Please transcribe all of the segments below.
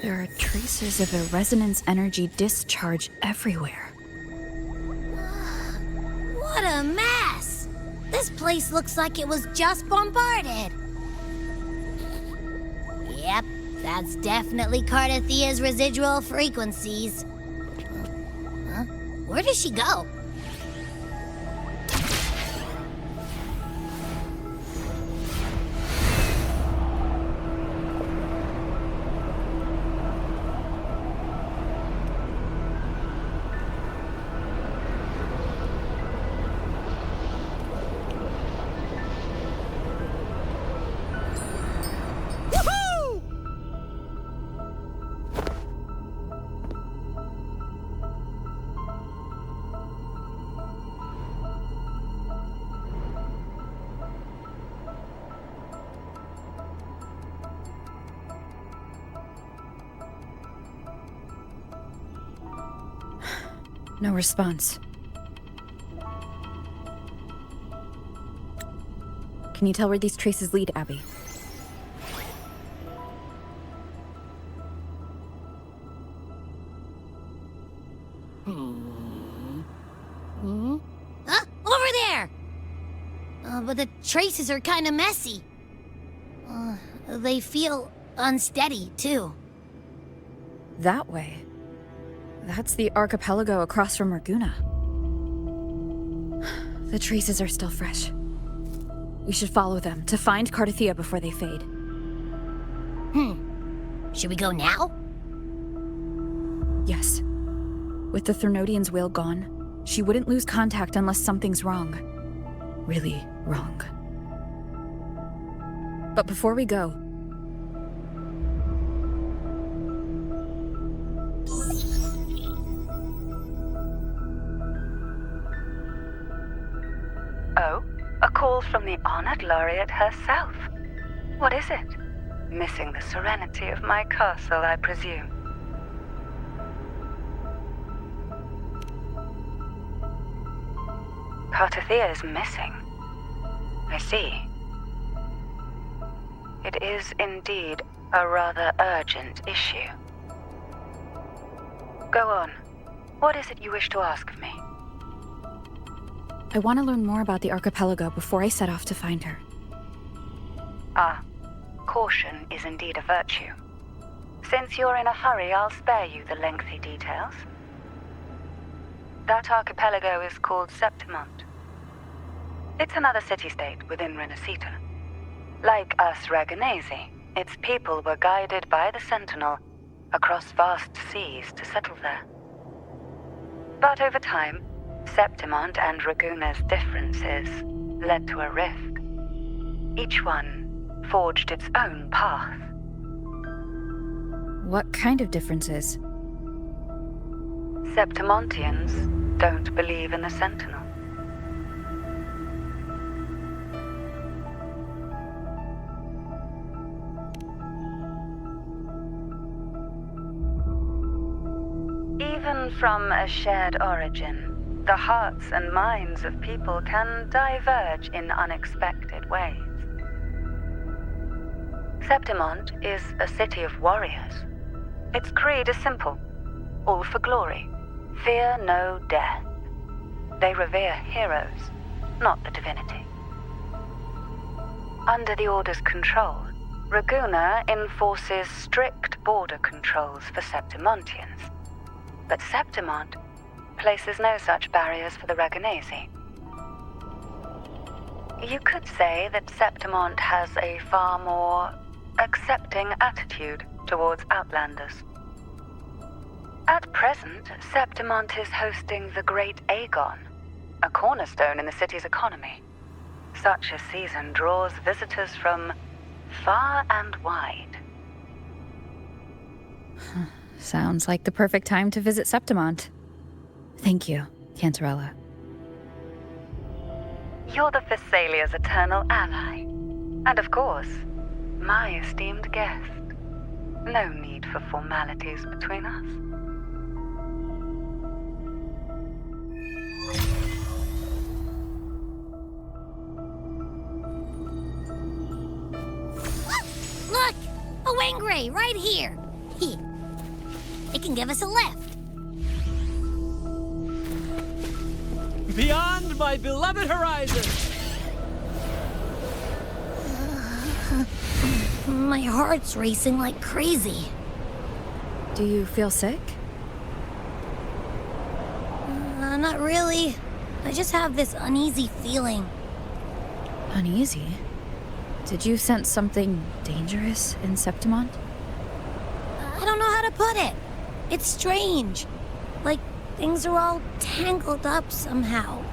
There are traces of a resonance energy discharge everywhere. What a mess! This place looks like it was just bombarded. Yep, that's definitely Cardathia's residual frequencies. Huh? Where does she go? No response. Can you tell where these traces lead, Abby? Huh? Over there! But the traces are kind of messy. They feel unsteady, too. That way. That's the archipelago across from Raguna. The traces are still fresh. We should follow them to find Cardathia before they fade. Should we go now? Yes. With the Thernodian's will gone, she wouldn't lose contact unless something's wrong. Really wrong. But before we go... Oh, a call from the honored laureate herself. What is it? Missing the serenity of my castle, I presume. Cardathia is missing. I see. It is indeed a rather urgent issue. Go on. What is it you wish to ask of me? I want to learn more about the archipelago before I set off to find her. Caution is indeed a virtue. Since you're in a hurry, I'll spare you the lengthy details. That archipelago is called Septimont. It's another city-state within Rinascita. Like us Raganese, its people were guided by the Sentinel across vast seas to settle there. But over time, Septimont and Raguna's differences led to a rift. Each one forged its own path. What kind of differences? Septimontians don't believe in the Sentinel. Even from a shared origin, the hearts and minds of people can diverge in unexpected ways. Septimont is a city of warriors. Its creed is simple: all for glory, fear no death. They revere heroes, not the divinity. Under the Order's control, Raguna enforces strict border controls for Septimontians. But Septimont places no such barriers for the Raganese. You could say that Septimont has a far more accepting attitude towards outlanders. At present, Septimont is hosting the Great Aegon, a cornerstone in the city's economy. Such a season draws visitors from far and wide. Sounds like the perfect time to visit Septimont. Thank you, Cantarella. You're the Thessalia's eternal ally. And of course, my esteemed guest. No need for formalities between us. Look! A wingray right here! It can give us a lift. Beyond my beloved horizon! My heart's racing like crazy. Do you feel sick? Not really. I just have this uneasy feeling. Uneasy? Did you sense something dangerous in Septimont? I don't know how to put it. It's strange. Like things are all tangled up somehow.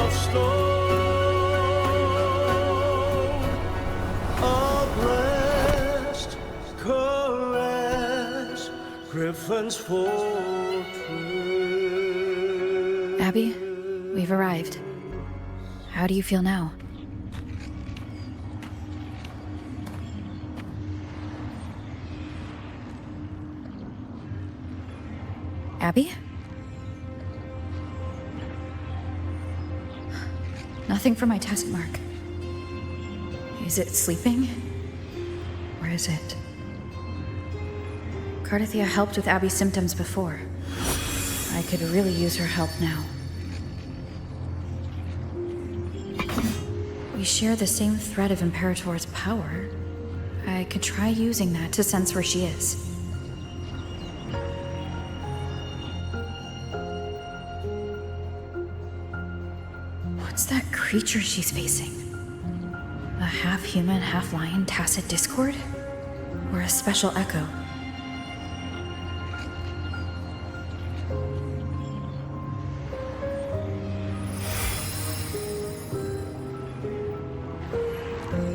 of stone, a blessed caress, Griffin's fortress. Abby, we've arrived. How do you feel now? Abby? Nothing for my task mark. Is it sleeping? Or is it? Cardathia helped with Abby's symptoms before. I could really use her help now. We share the same thread of Imperator's power. I could try using that to sense where she is. What's that creature she's facing? A half-human, half-lion tacit discord? Or a special echo?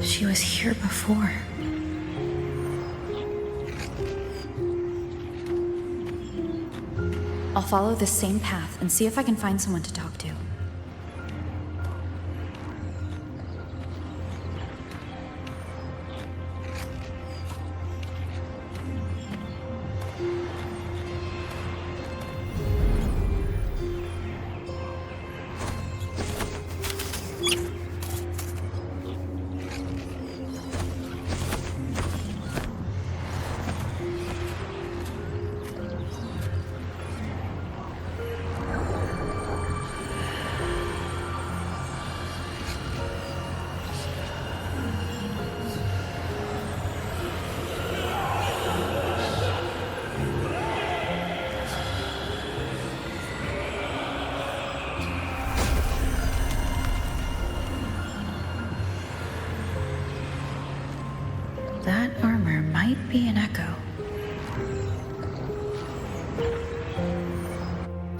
She was here before. I'll follow this same path and see if I can find someone to talk to. That armor might be an echo.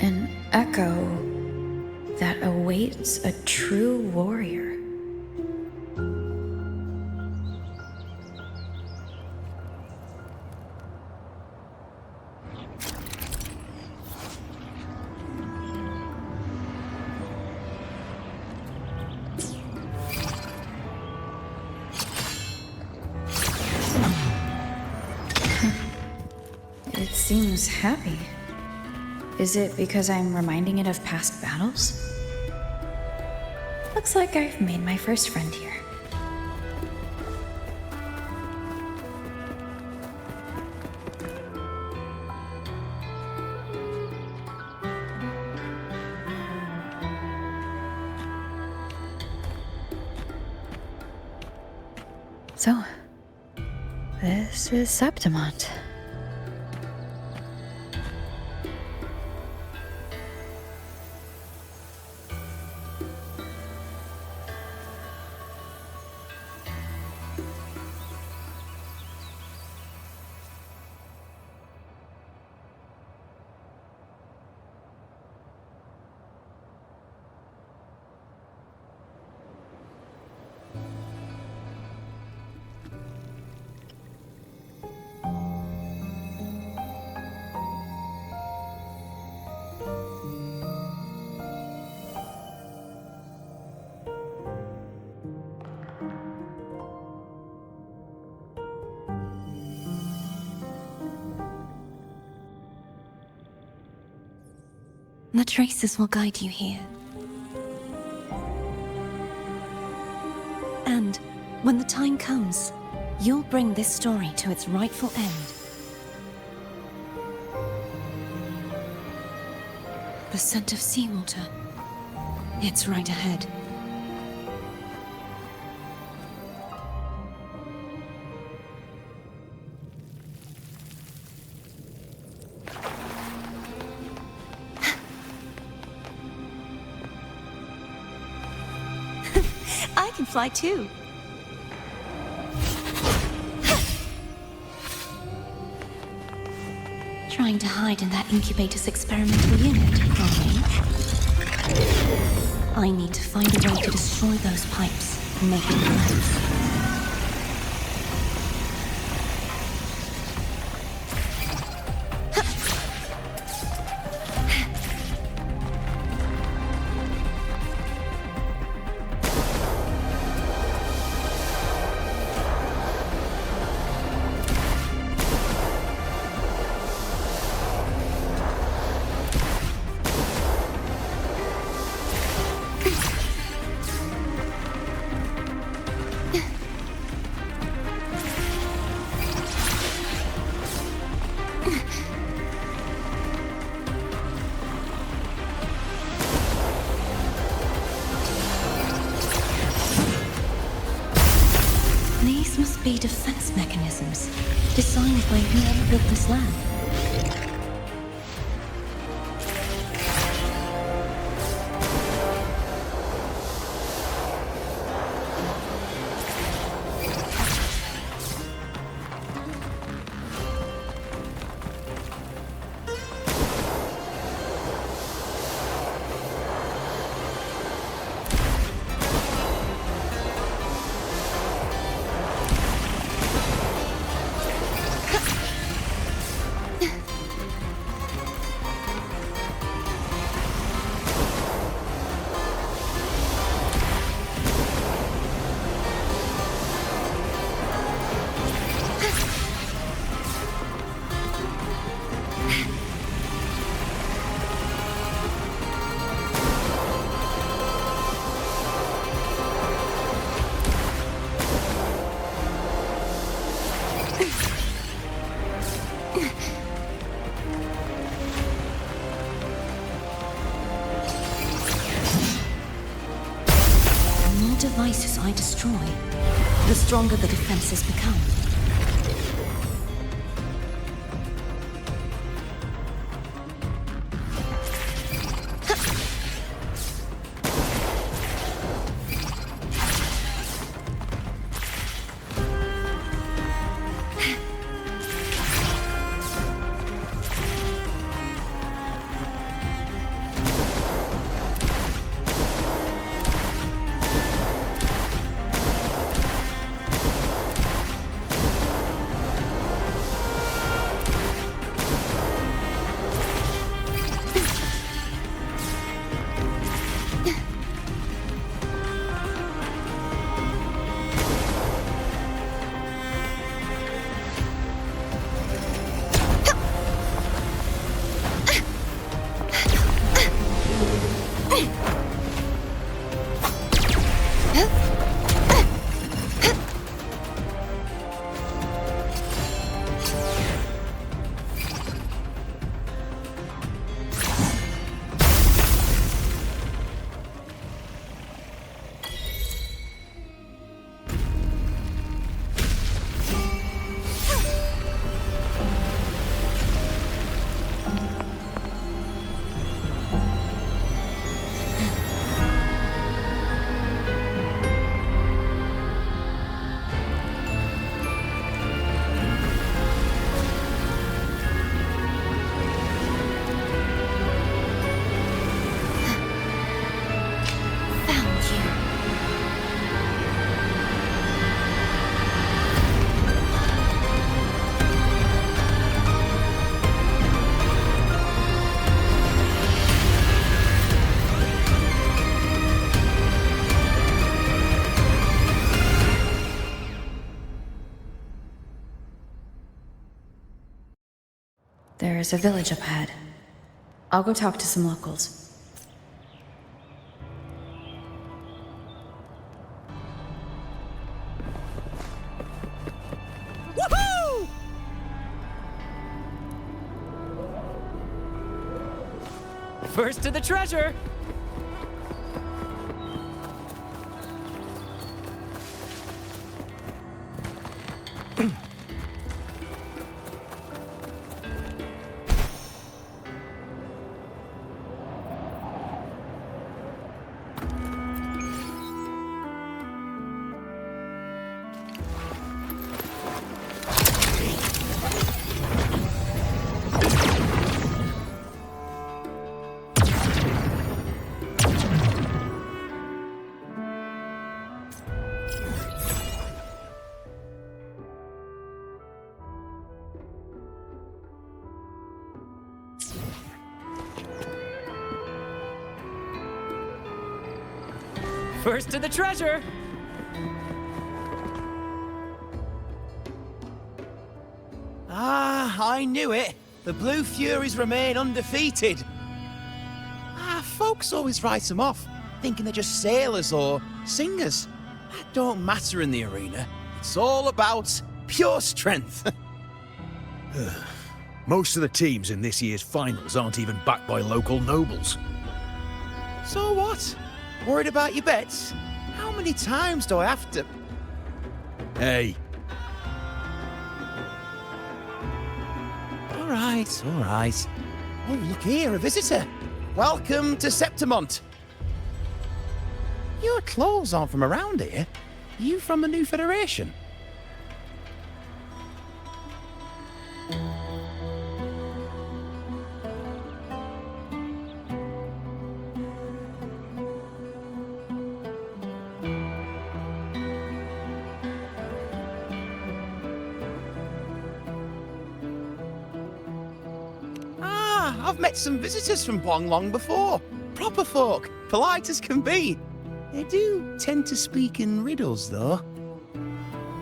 An echo that awaits a true warrior. It seems happy. Is it because I'm reminding it of past battles? Looks like I've made my first friend here. So, this is Septimont. The traces will guide you here. And when the time comes, you'll bring this story to its rightful end. The scent of seawater. It's right ahead. I can fly too. Trying to hide in that incubator's experimental unit, are we? I need to find a way to destroy those pipes and make it collapse. These must be defense mechanisms, designed by whoever built this lab. Devices I destroy, the stronger the defenses become. There's a village up ahead. I'll go talk to some locals. Woohoo! First to the treasure! First to the treasure! Ah, I knew it. The Blue Furies remain undefeated. Folks always write them off, thinking they're just sailors or singers. That don't matter in the arena. It's all about pure strength. Most of the teams in this year's finals aren't even backed by local nobles. So what? Worried about your bets? How many times do I have to... Hey, All right. Oh, look here, a visitor. Welcome to Septimont. Your clothes aren't from around here. You from the New Federation? I've met some visitors from Bonglong before. Proper folk, polite as can be. They do tend to speak in riddles, though.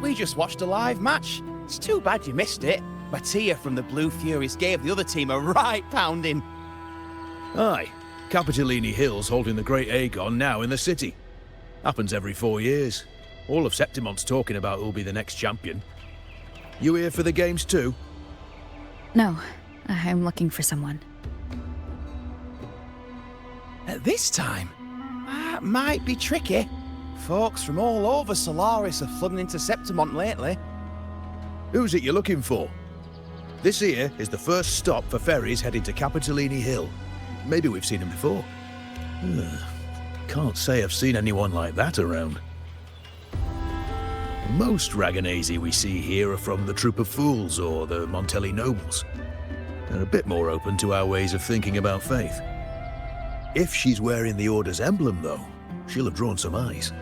We just watched a live match. It's too bad you missed it. Mattia from the Blue Furies gave the other team a right pounding. aye. Capitolini Hill's holding the Great Aegon now in the city. Happens every 4 years. All of Septimont's talking about who'll be the next champion. You here for the games too? No, I'm looking for someone. At this time, that might be tricky. Folks from all over Solaris are flooding into Septimont lately. Who's it you're looking for? This here is the first stop for ferries heading to Capitolini Hill. Maybe we've seen him before. Can't say I've seen anyone like that around. Most Raganesi we see here are from the Troop of Fools or the Montelli Nobles. They're a bit more open to our ways of thinking about faith. If she's wearing the Order's emblem, though, she'll have drawn some eyes.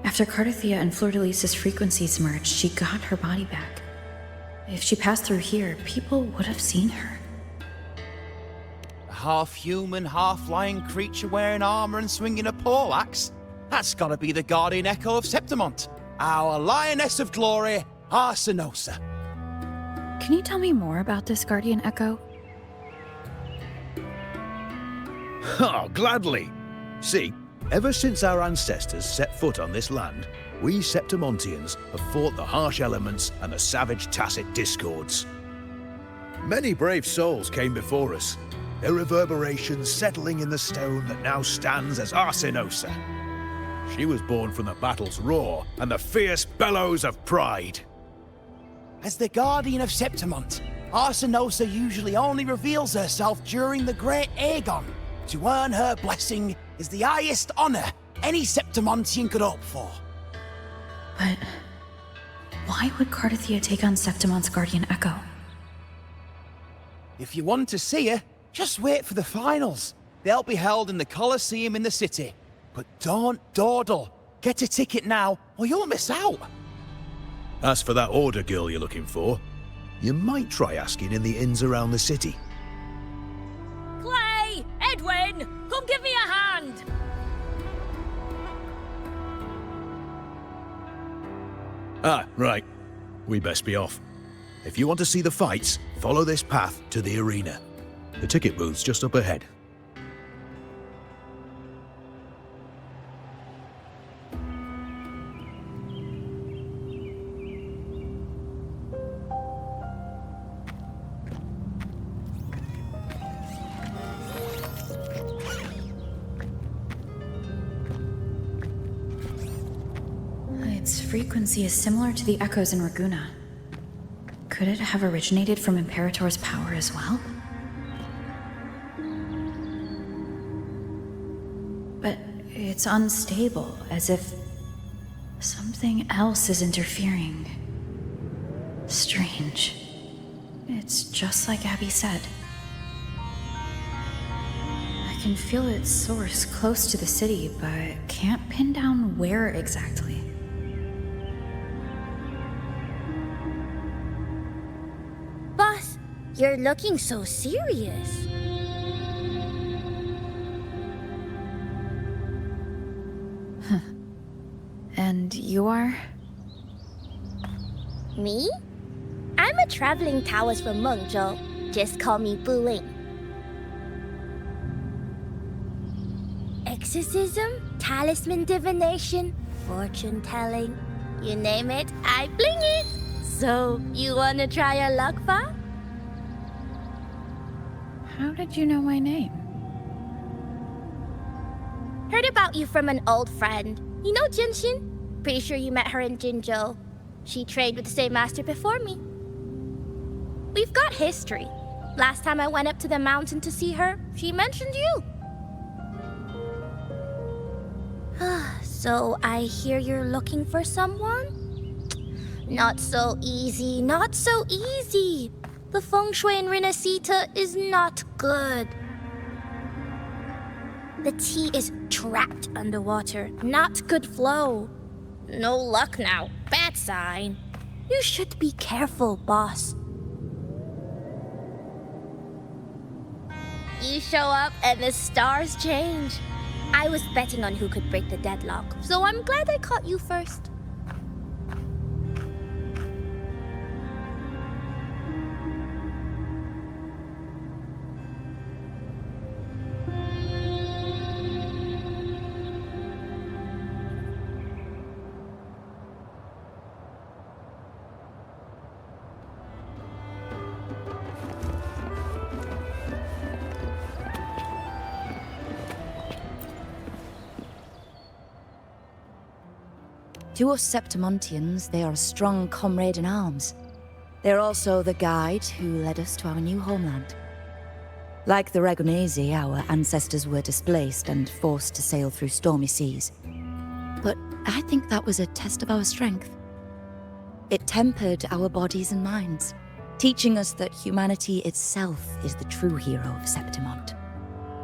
After Cardathia and Fleur-de-Lis's frequencies merged, she got her body back. If she passed through here, people would have seen her. A half-human, half-lion creature wearing armor and swinging a poleaxe? That's gotta be the Guardian Echo of Septimont. Our Lioness of Glory, Arsinosa. Can you tell me more about this Guardian Echo? Oh, gladly! See, ever since our ancestors set foot on this land, we Septimontians have fought the harsh elements and the savage tacit discords. Many brave souls came before us, their reverberations settling in the stone that now stands as Arsinosa. She was born from the battle's roar and the fierce bellows of pride. As the Guardian of Septimont, Arsinosa usually only reveals herself during the Great Aegon. To earn her blessing is the highest honor any Septimontian could hope for. But why would Cardathia take on Septimont's Guardian Echo? If you want to see her, just wait for the finals. They'll be held in the Colosseum in the city. But don't dawdle. Get a ticket now, or you'll miss out. As for that Order girl you're looking for, you might try asking in the inns around the city. Clay! Edwin! Come give me a hand! Ah, right. We best be off. If you want to see the fights, follow this path to the arena. The ticket booth's just up ahead. Its frequency is similar to the echoes in Raguna. Could it have originated from Imperator's power as well? But it's unstable, as if something else is interfering. Strange. It's just like Abby said. I can feel its source close to the city, but can't pin down where exactly. Boss, you're looking so serious. And you are? Me? I'm a traveling Taoist from Mengzhou. Just call me Buling. Exorcism, talisman divination, fortune telling. You name it, I bling it. So, you wanna try your luck, Fa? How did you know my name? Heard about you from an old friend. You know Jianxin? Pretty sure you met her in Jinzhou. She trained with the same master before me. We've got history. Last time I went up to the mountain to see her, she mentioned you. So I hear you're looking for someone? Not so easy, not so easy. The feng shui in Rinascita is not good. The tea is trapped underwater, not good flow. No luck now, bad sign. You should be careful, boss. You show up and the stars change. I was betting on who could break the deadlock, so I'm glad I caught you first. To us Septimontians, they are a strong comrade in arms. They're also the guide who led us to our new homeland. Like the Ragunesi, our ancestors were displaced and forced to sail through stormy seas. But I think that was a test of our strength. It tempered our bodies and minds, teaching us that humanity itself is the true hero of Septimont.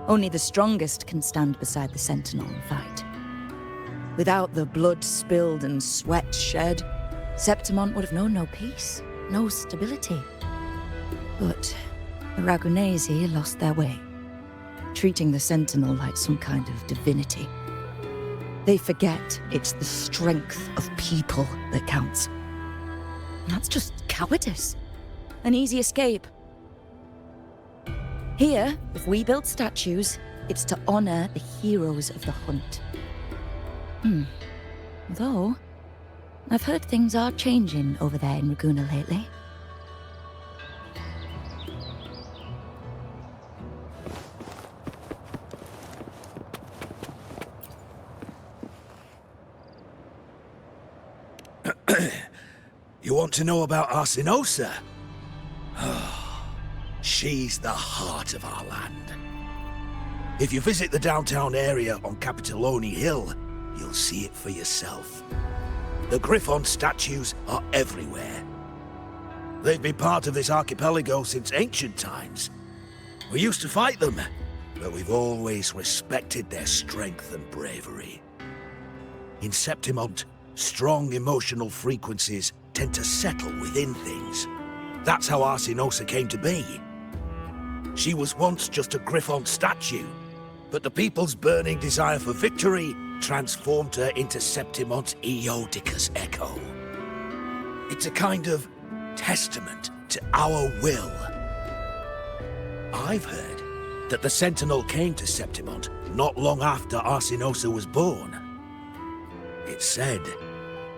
Only the strongest can stand beside the Sentinel and fight. Without the blood spilled and sweat shed, Septimont would have known no peace, no stability. But the Ragunesi lost their way, treating the Sentinel like some kind of divinity. They forget it's the strength of people that counts. And that's just cowardice. An easy escape. Here, if we build statues, it's to honor the heroes of the hunt. Though, I've heard things are changing over there in Raguna lately. You want to know about Arsinosa? She's the heart of our land. If you visit the downtown area on Capitoloni Hill, you'll see it for yourself. The Griffon statues are everywhere. They've been part of this archipelago since ancient times. We used to fight them, but we've always respected their strength and bravery. In Septimont, strong emotional frequencies tend to settle within things. That's how Arsinosa came to be. She was once just a Griffon statue, but the people's burning desire for victory transformed her into Septimont's Eodicus echo. It's a kind of testament to our will. I've heard that the Sentinel came to Septimont not long after Arsinosa was born. It's said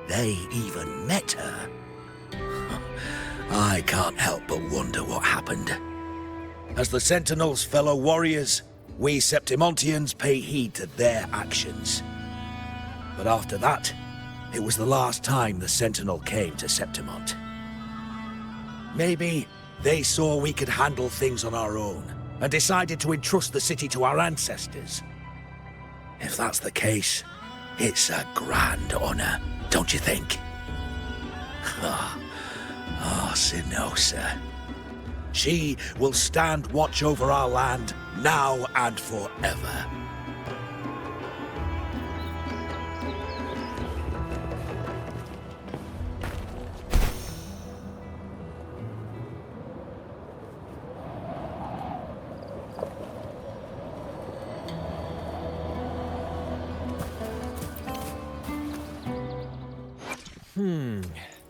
they even met her. I can't help but wonder what happened. As the Sentinel's fellow warriors, we Septimontians pay heed to their actions. But after that, it was the last time the Sentinel came to Septimont. Maybe they saw we could handle things on our own, and decided to entrust the city to our ancestors. If that's the case, it's a grand honor, don't you think? Arsinosa. She will stand watch over our land now and forever.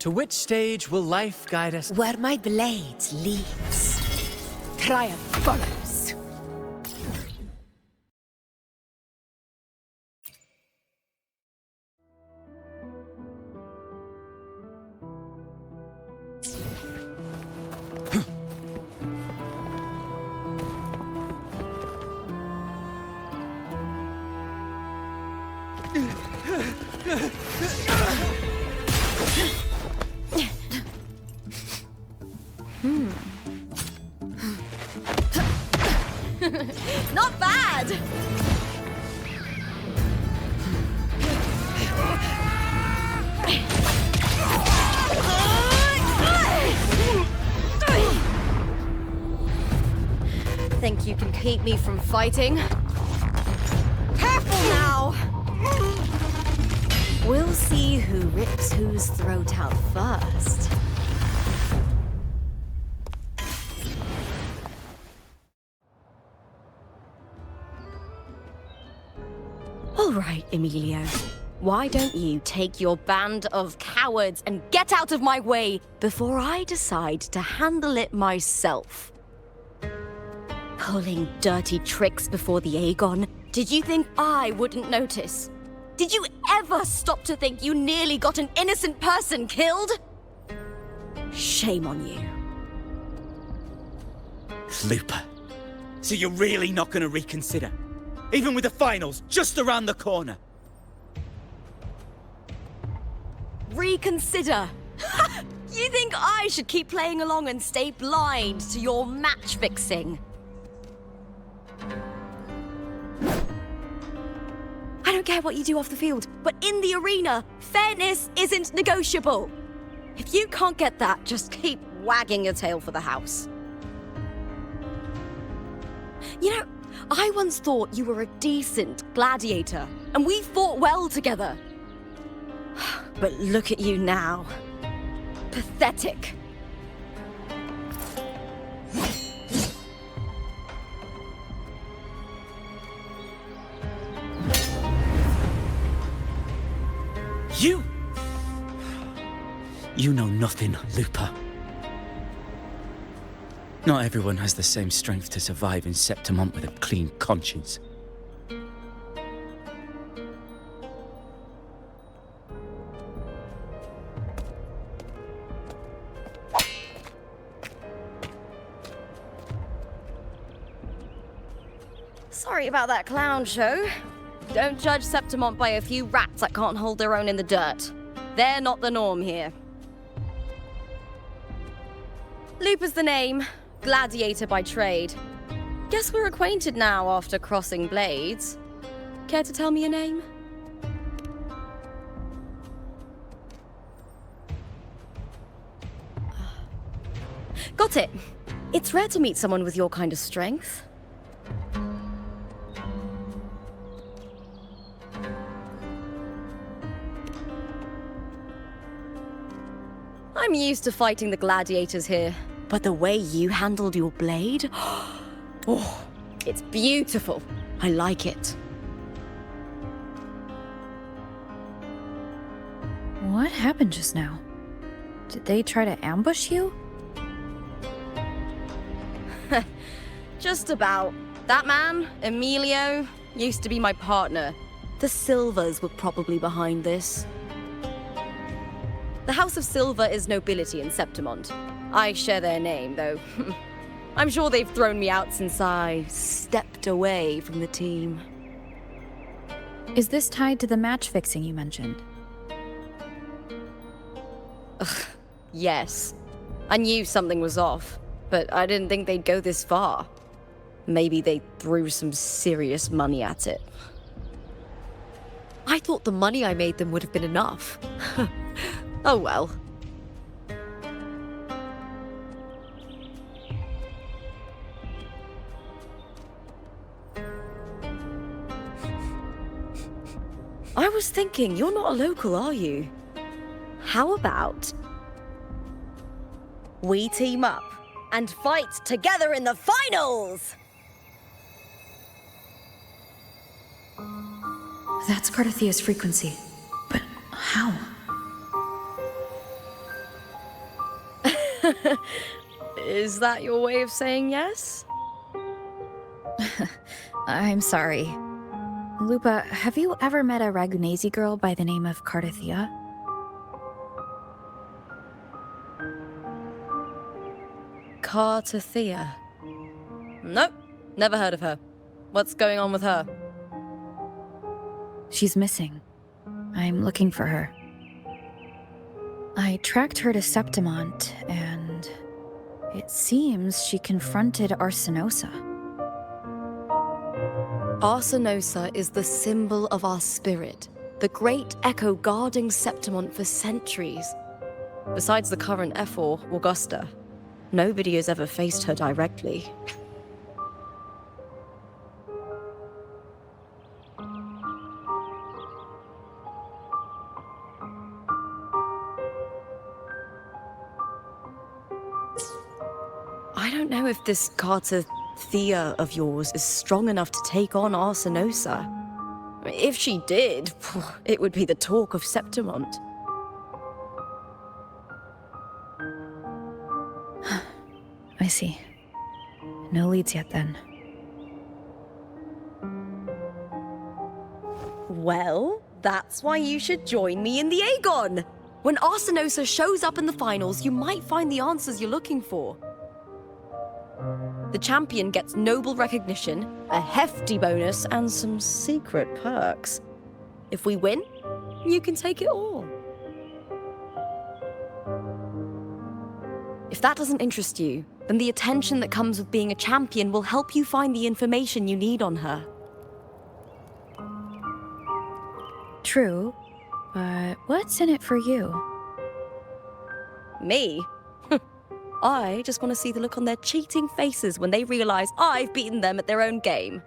To which stage will life guide us? Where my blade leads, triumph follows. Not bad! Think you can keep me from fighting? Careful now! We'll see who rips whose throat out first. All right, Emilio. Why don't you take your band of cowards and get out of my way before I decide to handle it myself? Pulling dirty tricks before the Aegon. Did you think I wouldn't notice? Did you ever stop to think you nearly got an innocent person killed? Shame on you. Lupa. So you're really not going to reconsider? Even with the finals just around the corner? Reconsider? You think I should keep playing along and stay blind to your match fixing? I don't care what you do off the field, but in the arena, fairness isn't negotiable. If you can't get that, just keep wagging your tail for the house. You know, I once thought you were a decent gladiator, and we fought well together. But look at you now. Pathetic. You know nothing, Lupa. Not everyone has the same strength to survive in Septimont with a clean conscience. Sorry about that clown show. Don't judge Septimont by a few rats that can't hold their own in the dirt. They're not the norm here. Lupa's the name. Gladiator by trade. Guess we're acquainted now after crossing blades. Care to tell me your name? Got it. It's rare to meet someone with your kind of strength. I'm used to fighting the gladiators here, but the way you handled your blade... Oh, it's beautiful. I like it. What happened just now? Did they try to ambush you? Just about. That man, Emilio, used to be my partner. The Silvers were probably behind this. The House of Silver is nobility in Septimont. I share their name, though. I'm sure they've thrown me out since I stepped away from the team. Is this tied to the match fixing you mentioned? Ugh, yes. I knew something was off, but I didn't think they'd go this far. Maybe they threw some serious money at it. I thought the money I made them would have been enough. Oh well. I was thinking, you're not a local, are you? How about we team up and fight together in the finals? That's Cardathia's frequency. But how? Is that your way of saying yes? I'm sorry. Lupa, have you ever met a Ragunesi girl by the name of Cardathia? Cardathia? Nope, never heard of her. What's going on with her? She's missing. I'm looking for her. I tracked her to Septimont, and it seems she confronted Arsinosa. Arsinosa is the symbol of our spirit, the great echo guarding Septimont for centuries. Besides the current Ephor, Augusta, nobody has ever faced her directly. I don't know if this Cardathia of yours is strong enough to take on Arsinosa. If she did, it would be the talk of Septimont. I see. No leads yet, then. Well, that's why you should join me in the Aegon! When Arsinosa shows up in the finals, you might find the answers you're looking for. The champion gets noble recognition, a hefty bonus, and some secret perks. If we win, you can take it all. If that doesn't interest you, then the attention that comes with being a champion will help you find the information you need on her. True, but what's in it for you? Me? I just want to see the look on their cheating faces when they realize I've beaten them at their own game.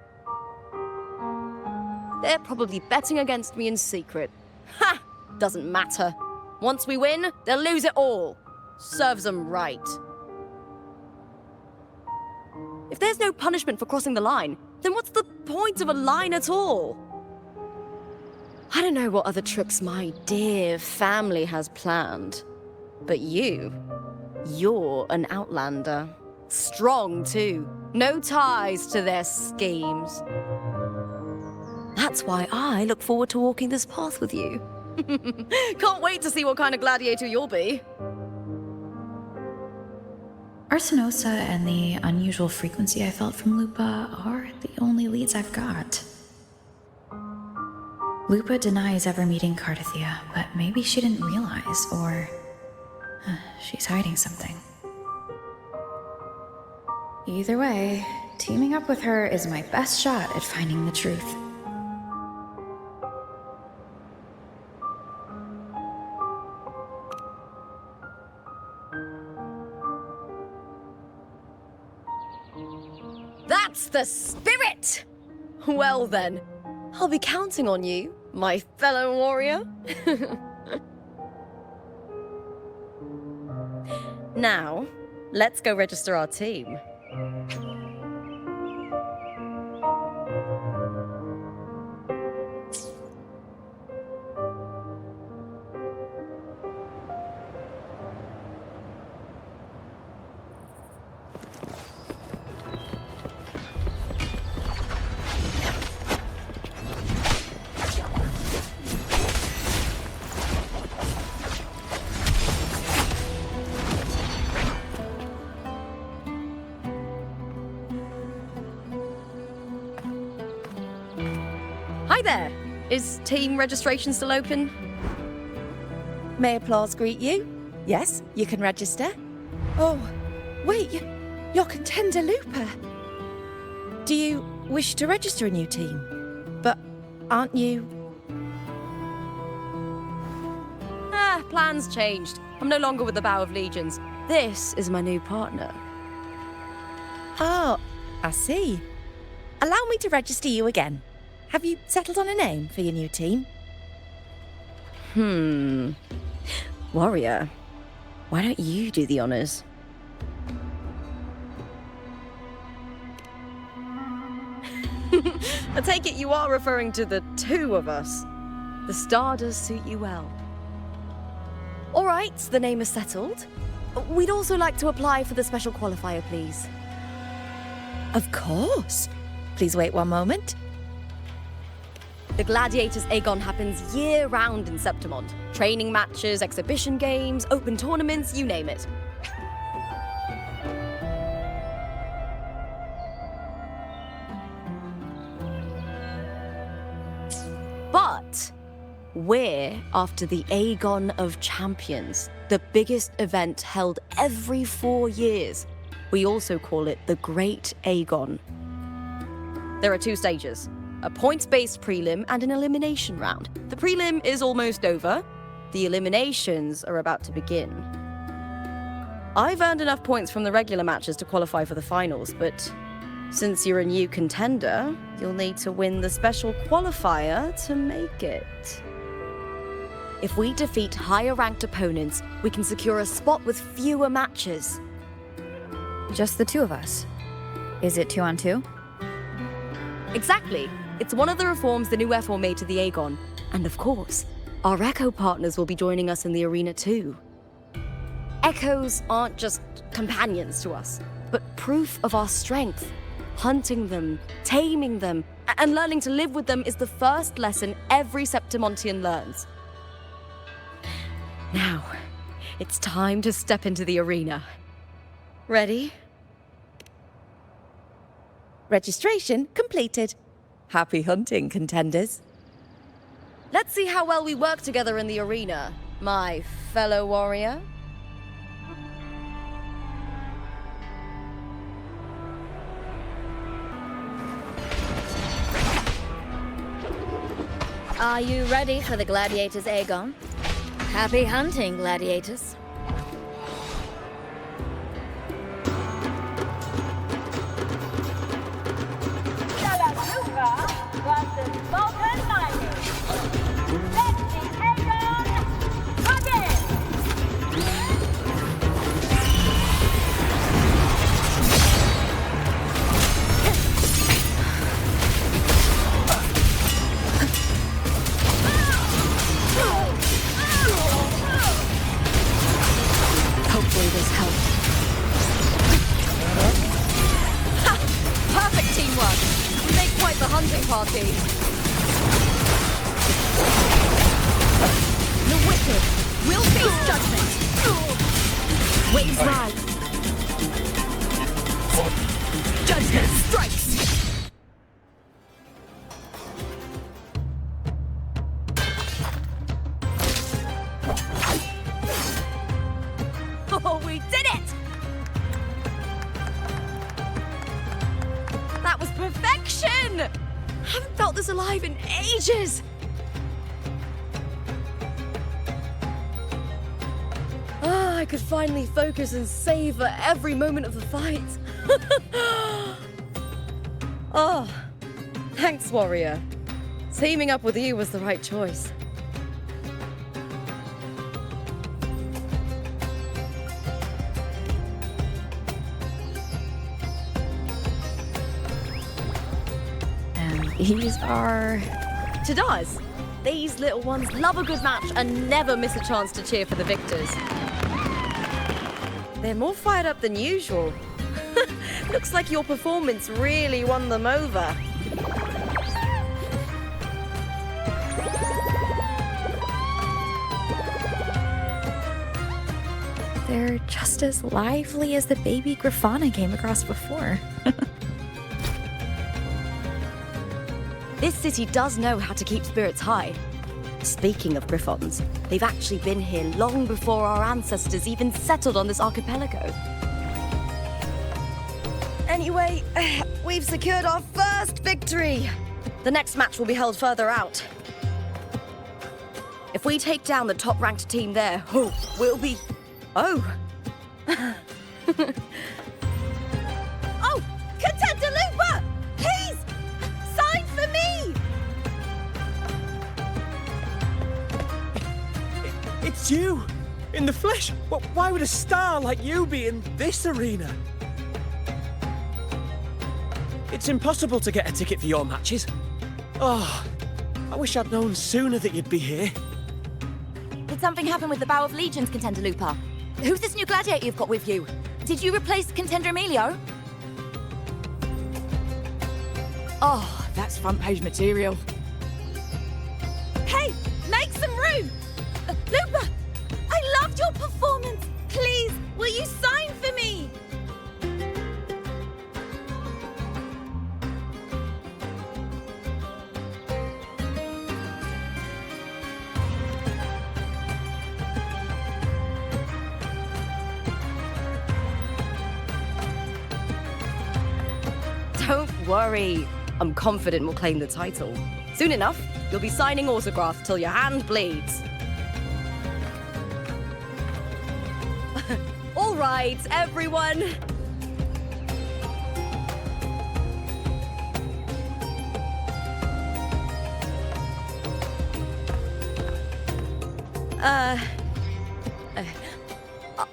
They're probably betting against me in secret. Ha! Doesn't matter. Once we win, they'll lose it all. Serves them right. If there's no punishment for crossing the line, then what's the point of a line at all? I don't know what other tricks my dear family has planned, but you're an outlander. Strong, too. No ties to their schemes. That's why I look forward to walking this path with you. Can't wait to see what kind of gladiator you'll be. Arsinosa and the unusual frequency I felt from Lupa are the only leads I've got. Lupa denies ever meeting Cardathia, but maybe she didn't realize, or she's hiding something. Either way, teaming up with her is my best shot at finding the truth. That's the spirit! Well then, I'll be counting on you, my fellow warrior. Now, let's go register our team. Hi there! Is team registration still open? May applause greet you? Yes, you can register. Oh, wait, you're Contender Looper. Do you wish to register a new team? But aren't you... Plans changed. I'm no longer with the Bow of Legions. This is my new partner. Oh, I see. Allow me to register you again. Have you settled on a name for your new team? Warrior, why don't you do the honors? I take it you are referring to the two of us. The star does suit you well. All right, the name is settled. We'd also like to apply for the special qualifier, please. Of course. Please wait one moment. The Gladiators Aegon happens year-round in Septimond. Training matches, exhibition games, open tournaments, you name it. But we're after the Aegon of Champions, the biggest event held every 4 years. We also call it the Great Aegon. There are 2 stages, a points-based prelim and an elimination round. The prelim is almost over. The eliminations are about to begin. I've earned enough points from the regular matches to qualify for the finals, but since you're a new contender, you'll need to win the special qualifier to make it. If we defeat higher-ranked opponents, we can secure a spot with fewer matches. Just the 2 of us? Is it 2 on 2? Exactly. It's one of the reforms the new FO made to the Aegon. And of course, our Echo partners will be joining us in the arena too. Echoes aren't just companions to us, but proof of our strength. Hunting them, taming them, and learning to live with them is the first lesson every Septimontian learns. Now, it's time to step into the arena. Ready? Registration completed. Happy hunting, contenders. Let's see how well we work together in the arena, my fellow warrior. Are you ready for the Gladiators Aegon? Happy hunting, Gladiators. Hopefully this helps. Ha! Perfect teamwork! We make quite the hunting party. The wicked will face judgment. Waves rise. Judgment strikes. Oh, we did it! That was perfection! I haven't felt this alive in ages! I could finally focus and savor every moment of the fight. Oh, thanks, warrior. Teaming up with you was the right choice. These are... Chadars. These little ones love a good match and never miss a chance to cheer for the victors. They're more fired up than usual. Looks like your performance really won them over. They're just as lively as the baby Grafana came across before. This city does know how to keep spirits high. Speaking of griffons, they've actually been here long before our ancestors even settled on this archipelago. Anyway, we've secured our first victory. The next match will be held further out. If we take down the top-ranked team there, we'll be... Oh! Oh! Cantarella! Please! Sign for me! It's you! In the flesh! Why would a star like you be in this arena? It's impossible to get a ticket for your matches. Oh, I wish I'd known sooner that you'd be here. Did something happen with the Bow of Legions, Contender Lupa? Who's this new gladiator you've got with you? Did you replace Contender Emilio? Oh, that's front page material. Hey, make some room! Lupa, I loved your performance. Please, will you sign for me? Don't worry. I'm confident we'll claim the title. Soon enough, you'll be signing autographs till your hand bleeds. All right, everyone.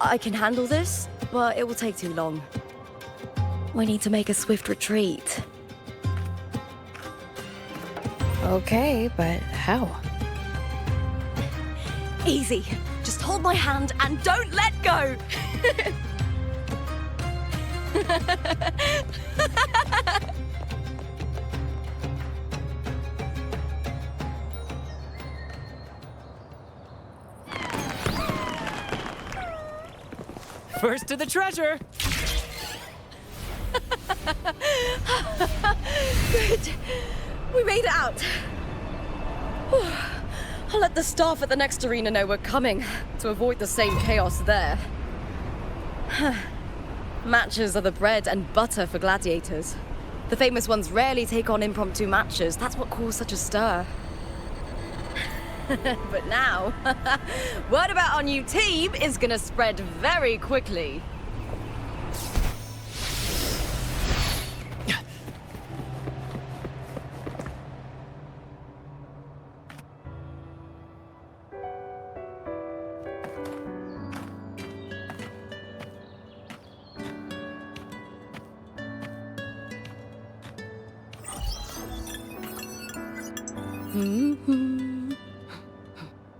I can handle this, but it will take too long. We need to make a swift retreat. Okay, but how? Easy. Just hold my hand and don't let go. First to the treasure! Good. We made it out. Whew. I'll let the staff at the next arena know we're coming to avoid the same chaos there. Matches are the bread and butter for gladiators. The famous ones rarely take on impromptu matches. That's what caused such a stir. But now, word about our new team is gonna spread very quickly.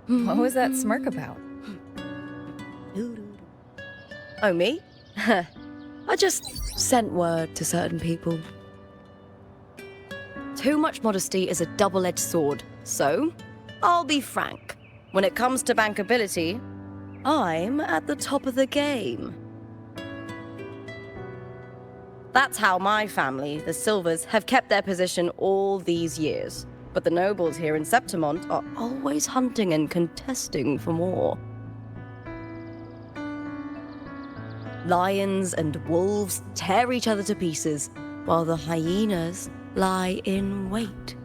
What was that smirk about? Oh, me? I just sent word to certain people. Too much modesty is a double-edged sword, so I'll be frank. When it comes to bankability, I'm at the top of the game. That's how my family, the Silvers, have kept their position all these years. But the nobles here in Septimont are always hunting and contesting for more. Lions and wolves tear each other to pieces, while the hyenas lie in wait,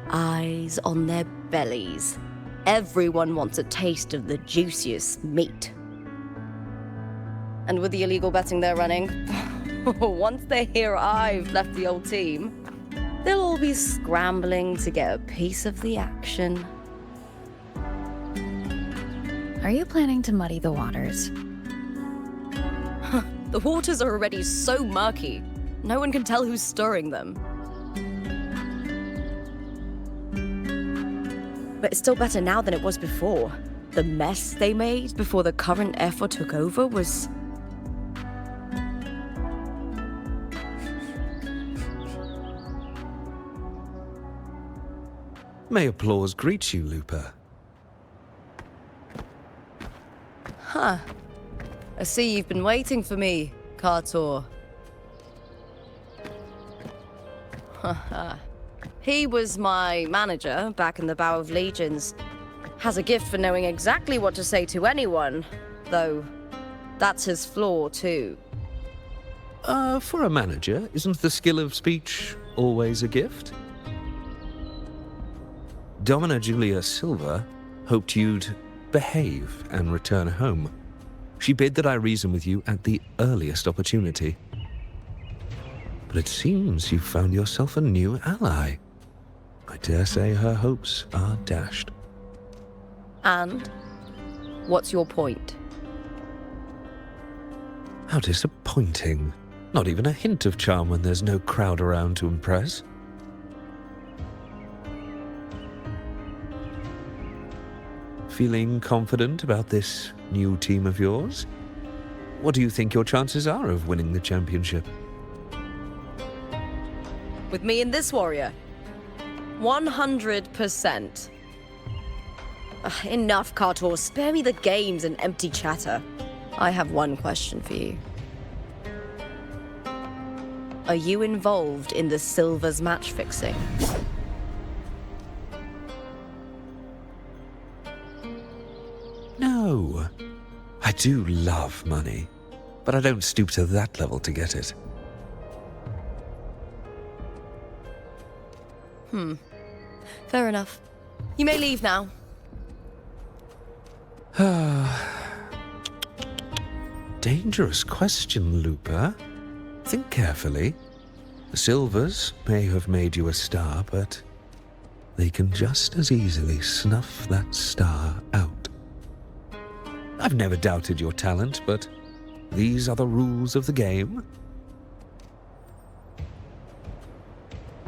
eyes on their bellies. Everyone wants a taste of the juiciest meat. And with the illegal betting they're running, once they hear I've left the old team, they'll all be scrambling to get a piece of the action. Are you planning to muddy the waters? The waters are already so murky, no one can tell who's stirring them. But it's still better now than it was before. The mess they made before the current effort took over was... May applause greet you, Lupa. Huh. I see you've been waiting for me, Kartor. Haha. He was my manager back in the Bow of Legions. Has a gift for knowing exactly what to say to anyone, though that's his flaw too. For a manager, isn't the skill of speech always a gift? Domina Julia Silva hoped you'd behave and return home. She bid that I reason with you at the earliest opportunity. But it seems you've found yourself a new ally. I dare say her hopes are dashed. And? What's your point? How disappointing. Not even a hint of charm when there's no crowd around to impress. Feeling confident about this new team of yours? What do you think your chances are of winning the championship? With me and this warrior? 100%. Enough, Kartor. Spare me the games and empty chatter. I have one question for you. Are you involved in the Silver's match fixing? No. I do love money, but I don't stoop to that level to get it. Fair enough. You may leave now. Dangerous question, Lupa. Think carefully. The Silvers may have made you a star, but they can just as easily snuff that star out. I've never doubted your talent, but these are the rules of the game.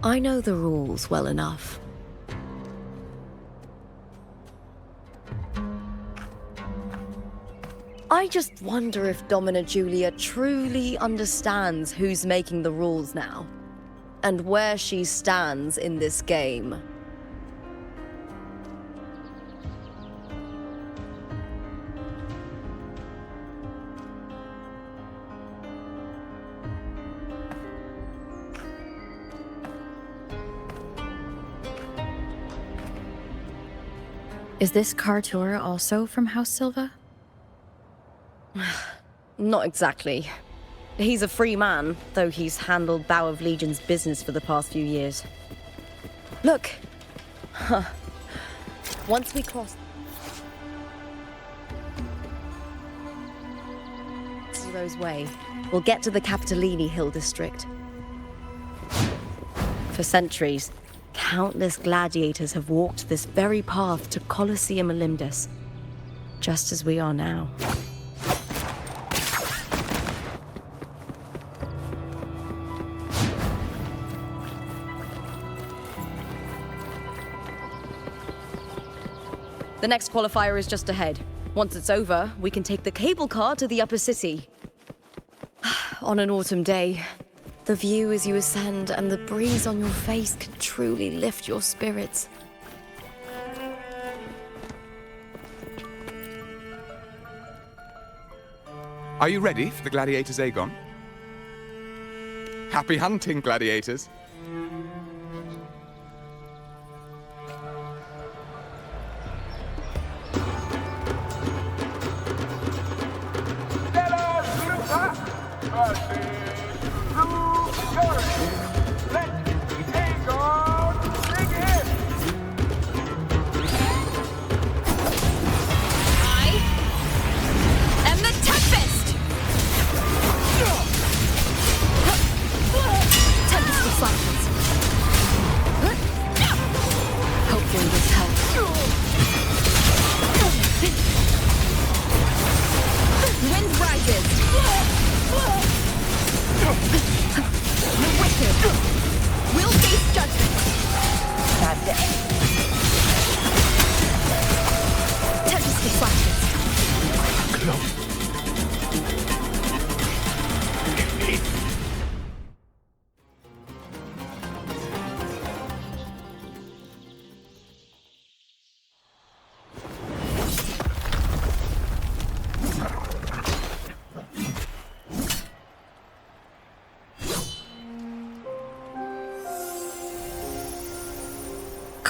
I know the rules well enough. I just wonder if Domina Julia truly understands who's making the rules now, and where she stands in this game. Is this Kartor also from House Silva? Not exactly. He's a free man, though he's handled Bow of Legion's business for the past few years. Look! Once we cross Zero's Way, we'll get to the Capitolini Hill district. For centuries, countless gladiators have walked this very path to Colosseum Olympus, just as we are now. The next qualifier is just ahead. Once it's over, we can take the cable car to the upper city. On an autumn day, the view as you ascend and the breeze on your face can truly lift your spirits. Are you ready for the gladiators, Aegon? Happy hunting, gladiators.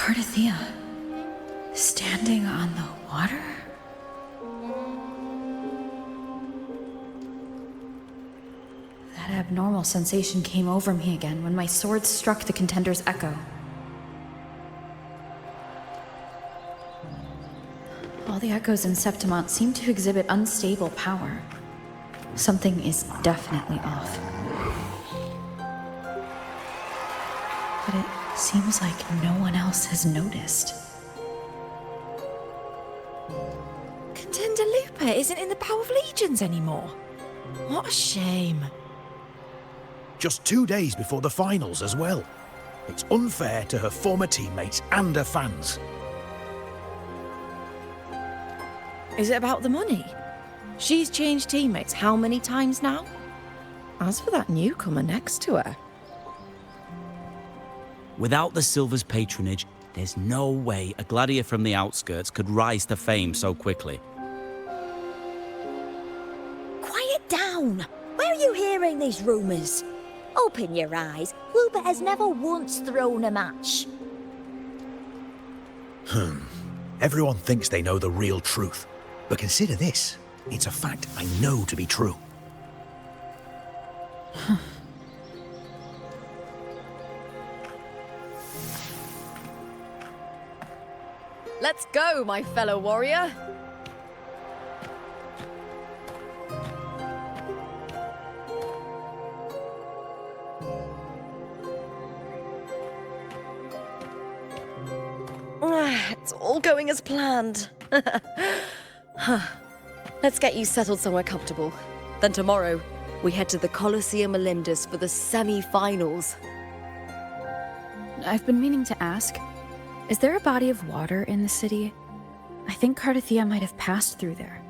Cardathea, standing on the water? That abnormal sensation came over me again when my sword struck the contender's echo. All the echoes in Septimont seem to exhibit unstable power. Something is definitely off. But it seems like no one else has noticed. Contender Lupa isn't in the Power of Legions anymore. What a shame. Just 2 days before the finals as well. It's unfair to her former teammates and her fans. Is it about the money? She's changed teammates how many times now? As for that newcomer next to her... Without the Silver's patronage, there's no way a gladiator from the outskirts could rise to fame so quickly. Quiet down! Where are you hearing these rumours? Open your eyes. Lupa has never once thrown a match. Everyone thinks they know the real truth. But consider this. It's a fact I know to be true. Let's go, my fellow warrior. It's all going as planned. Let's get you settled somewhere comfortable. Then tomorrow, we head to the Colosseum Olympus for the semi-finals. I've been meaning to ask, is there a body of water in the city? I think Cardathea might have passed through there.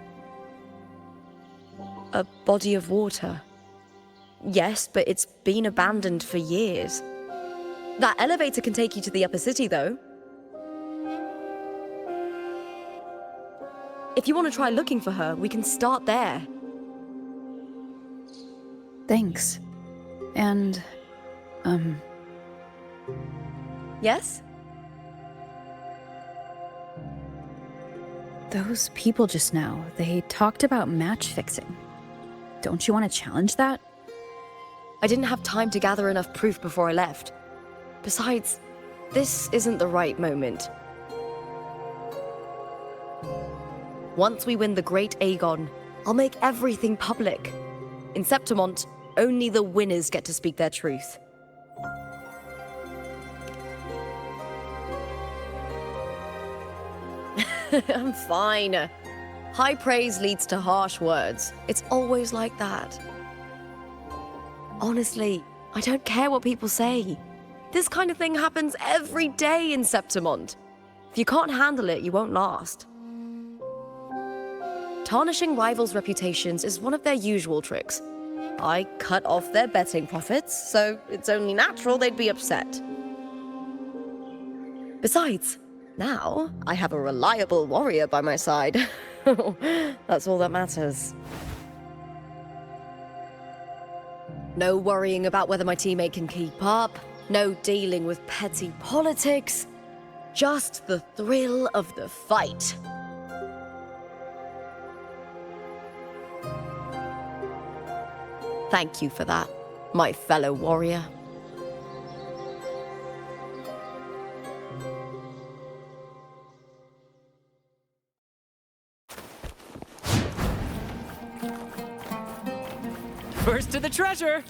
A body of water? Yes, but it's been abandoned for years. That elevator can take you to the upper city, though. If you want to try looking for her, we can start there. Thanks. And, Yes? those people just now, they talked about match fixing. Don't you want to challenge that? I didn't have time to gather enough proof before I left. Besides, this isn't the right moment. Once we win the Great Aegon, I'll make everything public. In Septimont, only the winners get to speak their truth. I'm fine. High praise leads to harsh words. It's always like that. Honestly, I don't care what people say. This kind of thing happens every day in Septimont. If you can't handle it, you won't last. Tarnishing rivals' reputations is one of their usual tricks. I cut off their betting profits, so it's only natural they'd be upset. Besides, now I have a reliable warrior by my side. That's all that matters. No worrying about whether my teammate can keep up, no dealing with petty politics, just the thrill of the fight. Thank you for that, my fellow warrior. First to the treasure!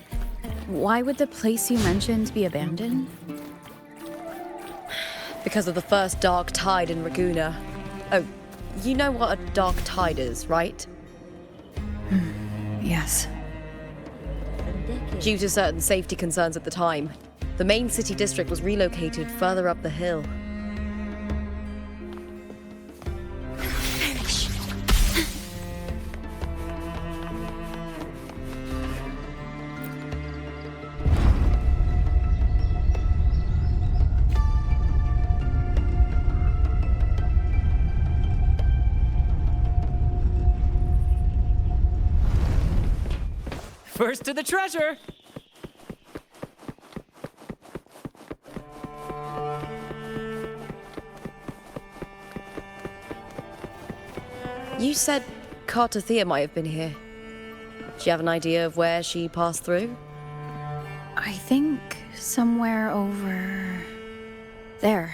Why would the place you mentioned be abandoned? Because of the first dark tide in Raguna. Oh, you know what a dark tide is, right? Yes. Due to certain safety concerns at the time, the main city district was relocated further up the hill. First to the treasure! You said Cartothea might have been here. Do you have an idea of where she passed through? I think somewhere over there.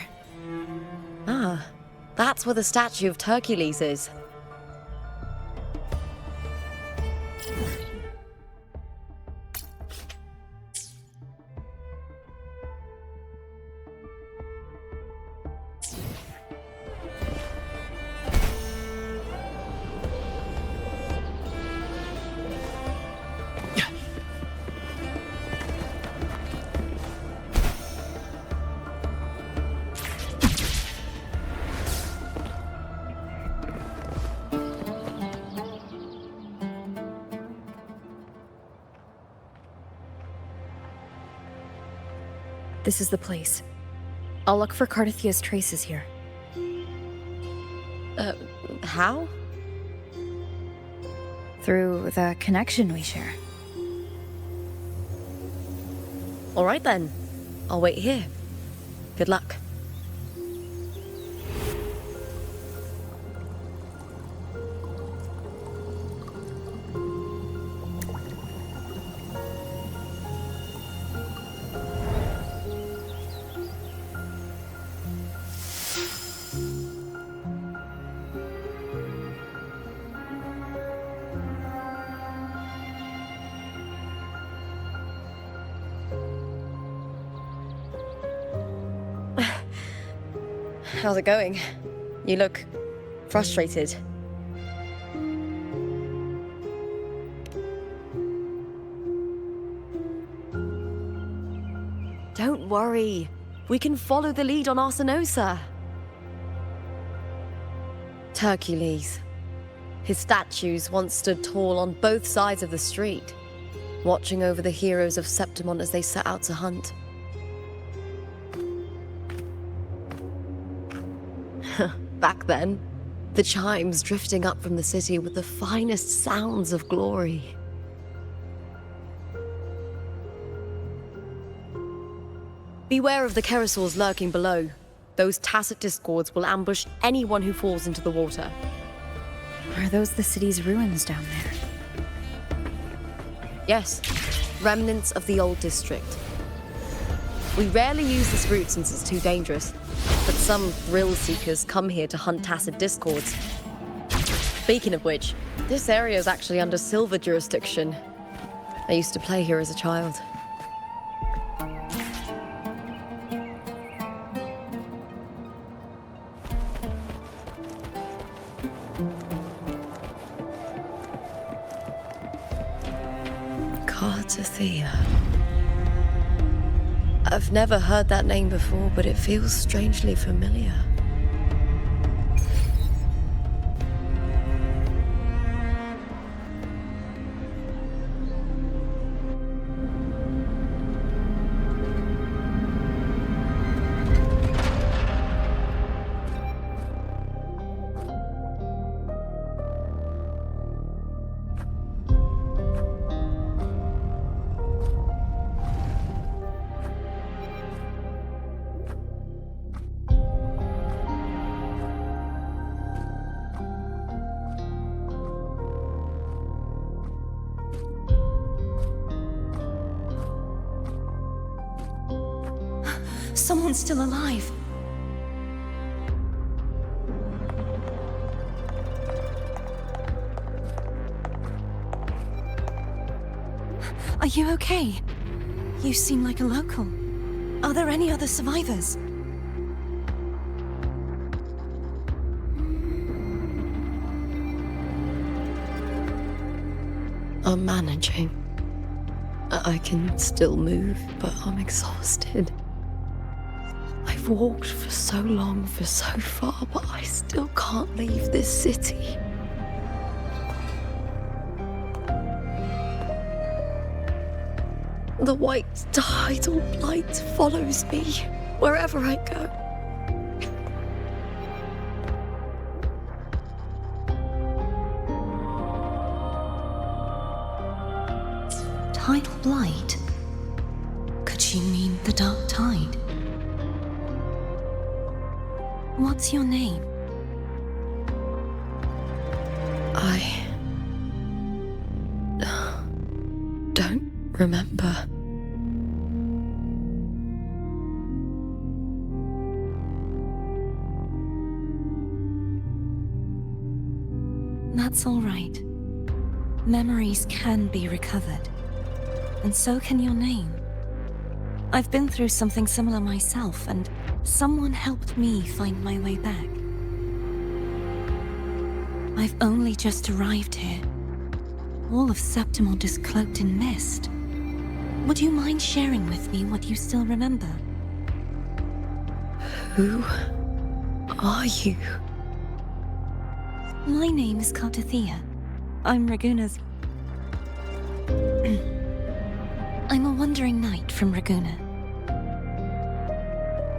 Ah, that's where the statue of Hercules is. This is the place. I'll look for Cartothea's traces here. How? Through the connection we share. All right then. I'll wait here. Good luck. How's it going? You look frustrated. Don't worry. We can follow the lead on Arsinosa. Hercules. His statues once stood tall on both sides of the street, watching over the heroes of Septimont as they set out to hunt. Back then, the chimes drifting up from the city with the finest sounds of glory. Beware of the Kerosaurs lurking below. Those tacit discords will ambush anyone who falls into the water. Are those the city's ruins down there? Yes, remnants of the old district. We rarely use this route since it's too dangerous, but some thrill-seekers come here to hunt tacit discords. Speaking of which, this area is actually under Silver jurisdiction. I used to play here as a child. Cartothea. I've never heard that name before, but it feels strangely familiar. Someone's still alive. Are you okay? You seem like a local. Are there any other survivors? I'm managing. I can still move, but I'm exhausted. I've walked for so long, for so far, but I still can't leave this city. The white tidal blight follows me wherever I go. Tidal blight? Could she mean the dark tide? What's your name? I don't remember. That's all right. Memories can be recovered. And so can your name. I've been through something similar myself, and someone helped me find my way back. I've only just arrived here. All of Septimont is cloaked in mist. Would you mind sharing with me what you still remember? Who are you? My name is Cartathea. I'm Raguna's... I'm a wandering knight from Raguna.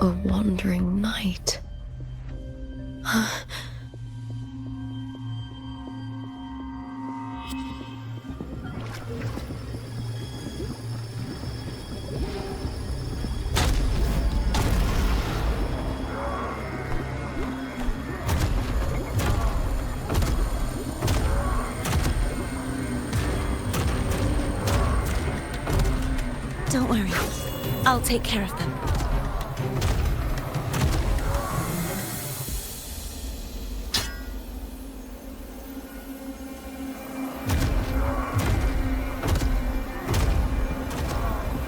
A wandering knight. Don't worry. I'll take care of them.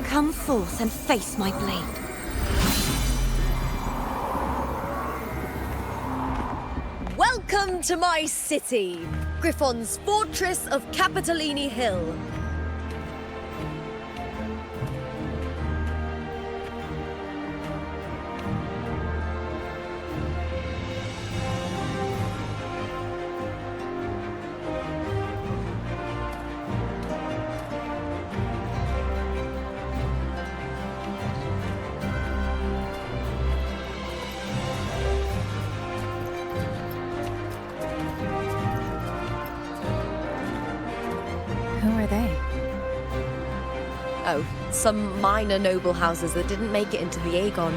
Come forth and face my blade. Welcome to my city, Griffon's fortress of Capitolini Hill. Who are they? Oh, some minor noble houses that didn't make it into the Aegon.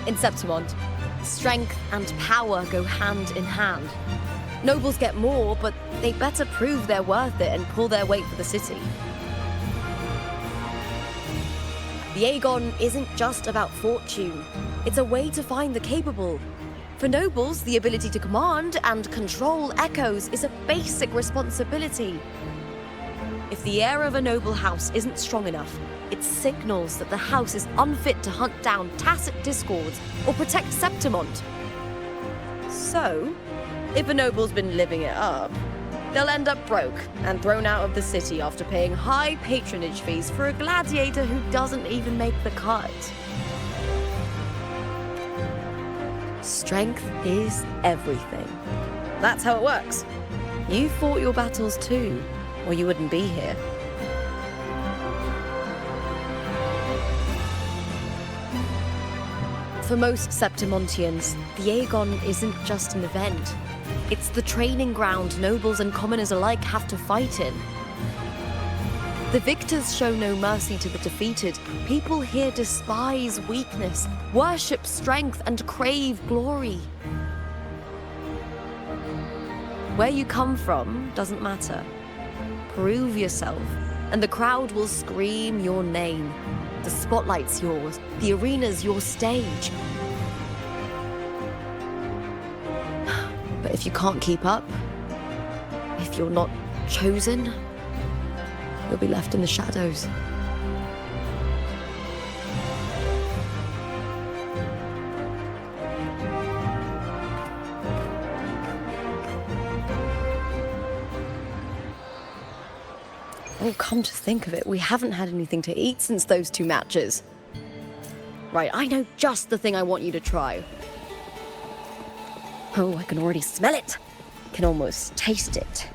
In Septimont, strength and power go hand in hand. Nobles get more, but they better prove they're worth it and pull their weight for the city. The Aegon isn't just about fortune. It's a way to find the capable. For nobles, the ability to command and control echoes is a basic responsibility. If the heir of a noble house isn't strong enough, it signals that the house is unfit to hunt down tacit discords or protect Septimont. So, if a noble's been living it up, they'll end up broke and thrown out of the city after paying high patronage fees for a gladiator who doesn't even make the cut. Strength is everything. That's how it works. You fought your battles too, or you wouldn't be here. For most Septimontians, the Aegon isn't just an event. It's the training ground nobles and commoners alike have to fight in. The victors show no mercy to the defeated. People here despise weakness, worship strength, and crave glory. Where you come from doesn't matter. Prove yourself, and the crowd will scream your name. The spotlight's yours, the arena's your stage. But if you can't keep up, if you're not chosen, you'll be left in the shadows. Oh, come to think of it, we haven't had anything to eat since those 2 matches. Right, I know just the thing I want you to try. Oh, I can already smell it. Can almost taste it.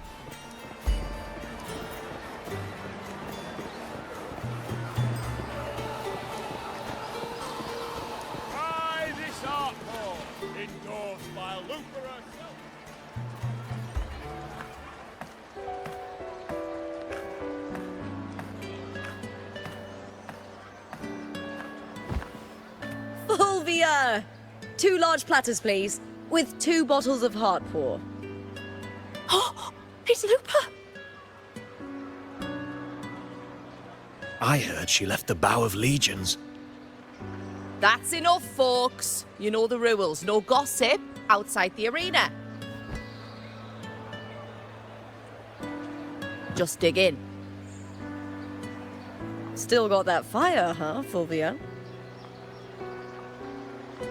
Try this art form, endorsed by Luther. Fulvia! 2 large platters, please, with 2 bottles of Heartpour. Oh, it's Lupa! I heard she left the Bow of Legions. That's enough, folks. You know the rules. No gossip outside the arena. Just dig in. Still got that fire, huh, Fulvia?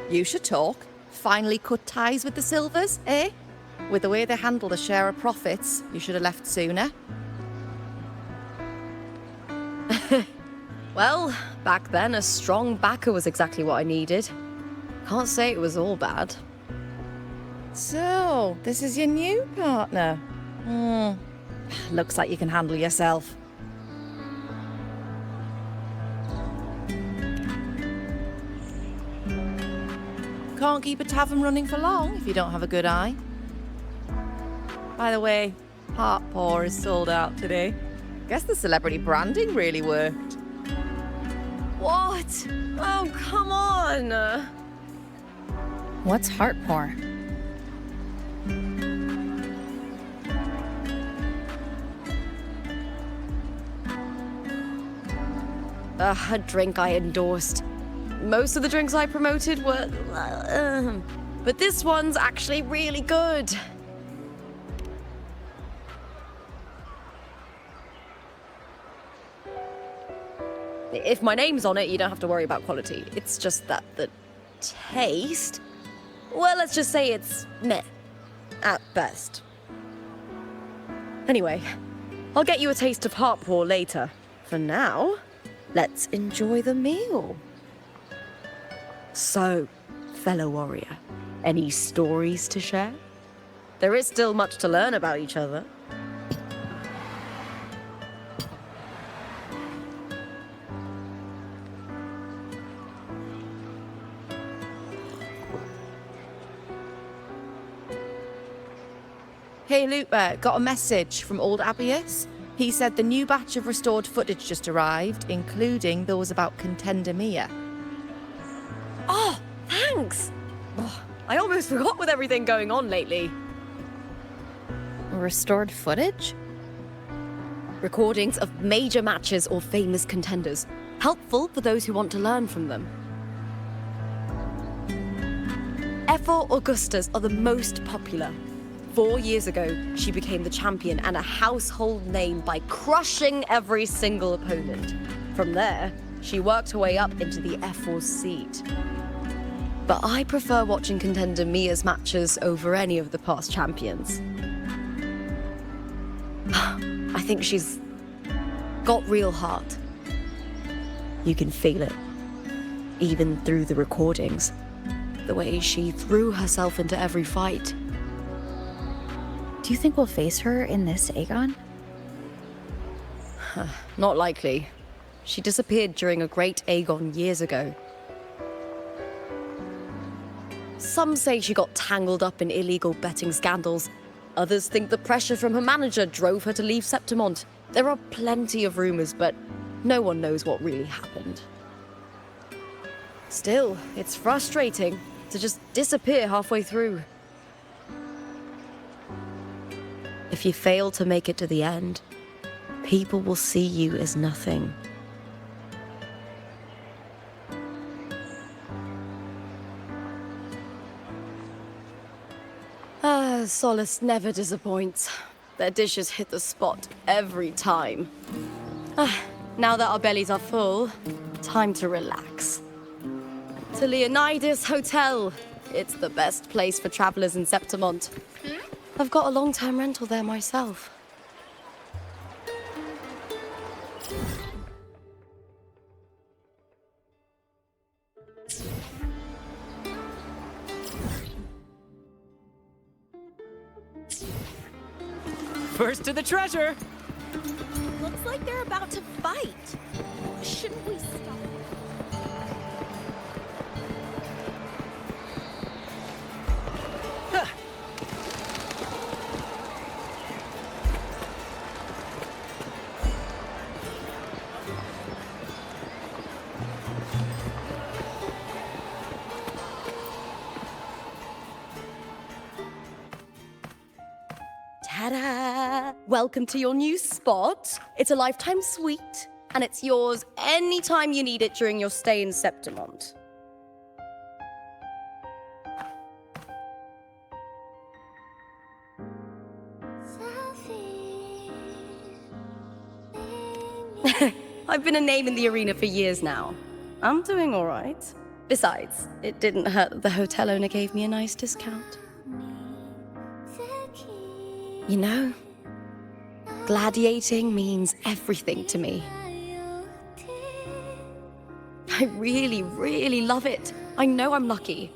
You should talk. Finally cut ties with the Silvers, eh? With the way they handle the share of profits, you should have left sooner. Well, back then, a strong backer was exactly what I needed. Can't say it was all bad. So, this is your new partner. Looks like you can handle yourself. Can't keep a tavern running for long if you don't have a good eye. By the way, Heart Paw is sold out today. Guess the celebrity branding really worked. What? Oh, come on! What's Heart Paw? A drink I endorsed. Most of the drinks I promoted were... but this one's actually really good. If my name's on it, you don't have to worry about quality. It's just that the taste... Well, let's just say it's meh. At best. Anyway, I'll get you a taste of Heart Paw later. For now, let's enjoy the meal. So, fellow warrior, any stories to share? There is still much to learn about each other. Hey Lupa, got a message from old Abius. He said the new batch of restored footage just arrived, including those about Contender Mia. Oh, thanks! Oh, I almost forgot with everything going on lately. Restored footage? Recordings of major matches or famous contenders. Helpful for those who want to learn from them. Ephor Augustas are the most popular. 4 years ago, she became the champion and a household name by crushing every single opponent. From there, she worked her way up into the Ephor seat. But I prefer watching Contender Mia's matches over any of the past champions. I think she's got real heart. You can feel it, even through the recordings. The way she threw herself into every fight. Do you think we'll face her in this Aegon? Not likely. She disappeared during a great Aegon years ago. Some say she got tangled up in illegal betting scandals. Others think the pressure from her manager drove her to leave Septimont. There are plenty of rumors, but no one knows what really happened. Still, it's frustrating to just disappear halfway through. If you fail to make it to the end, people will see you as nothing. Solace never disappoints. Their dishes hit the spot every time. Now that our bellies are full, time to relax. To Leonidas Hotel. It's the best place for travelers in Septimont. I've got a long-term rental there myself. First to the treasure! Looks like they're about to fight. Shouldn't we stop? welcome to your new spot. It's a lifetime suite, and it's yours anytime you need it during your stay in Septimont. I've been a name in the arena for years now. I'm doing all right. Besides, it didn't hurt that the hotel owner gave me a nice discount. You know, gladiating means everything to me. I really, really love it. I know I'm lucky.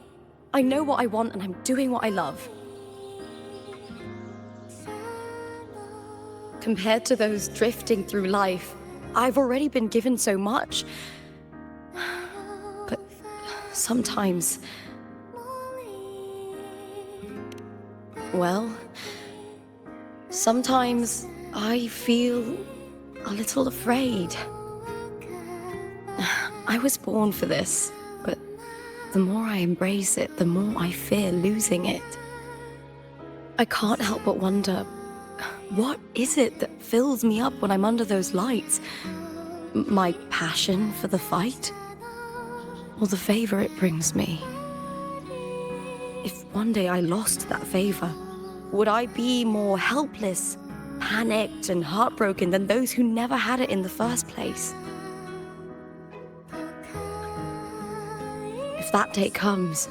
I know what I want and I'm doing what I love. Compared to those drifting through life, I've already been given so much. But sometimes... well, sometimes I feel a little afraid. I was born for this, but the more I embrace it, the more I fear losing it. I can't help but wonder, what is it that fills me up when I'm under those lights? My passion for the fight? Or the favor it brings me? If one day I lost that favor, would I be more helpless, panicked, and heartbroken than those who never had it in the first place? If that day comes,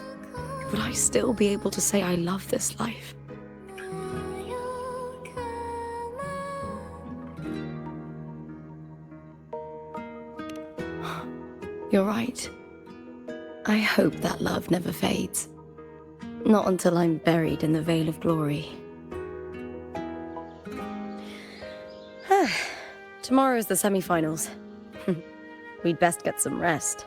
would I still be able to say I love this life? You're right. I hope that love never fades. Not until I'm buried in the Veil of Glory. Tomorrow's the semi-finals. We'd best get some rest.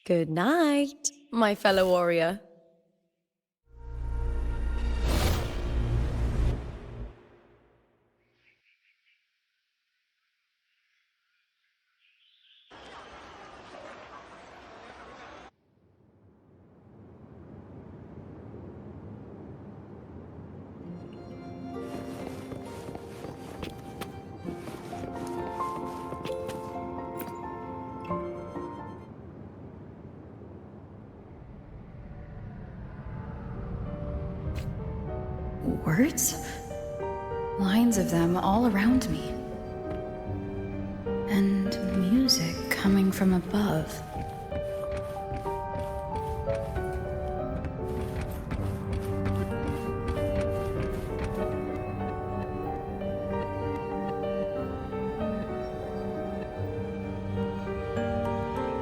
Good night, my fellow warrior. Words? Lines of them all around me. And music coming from above.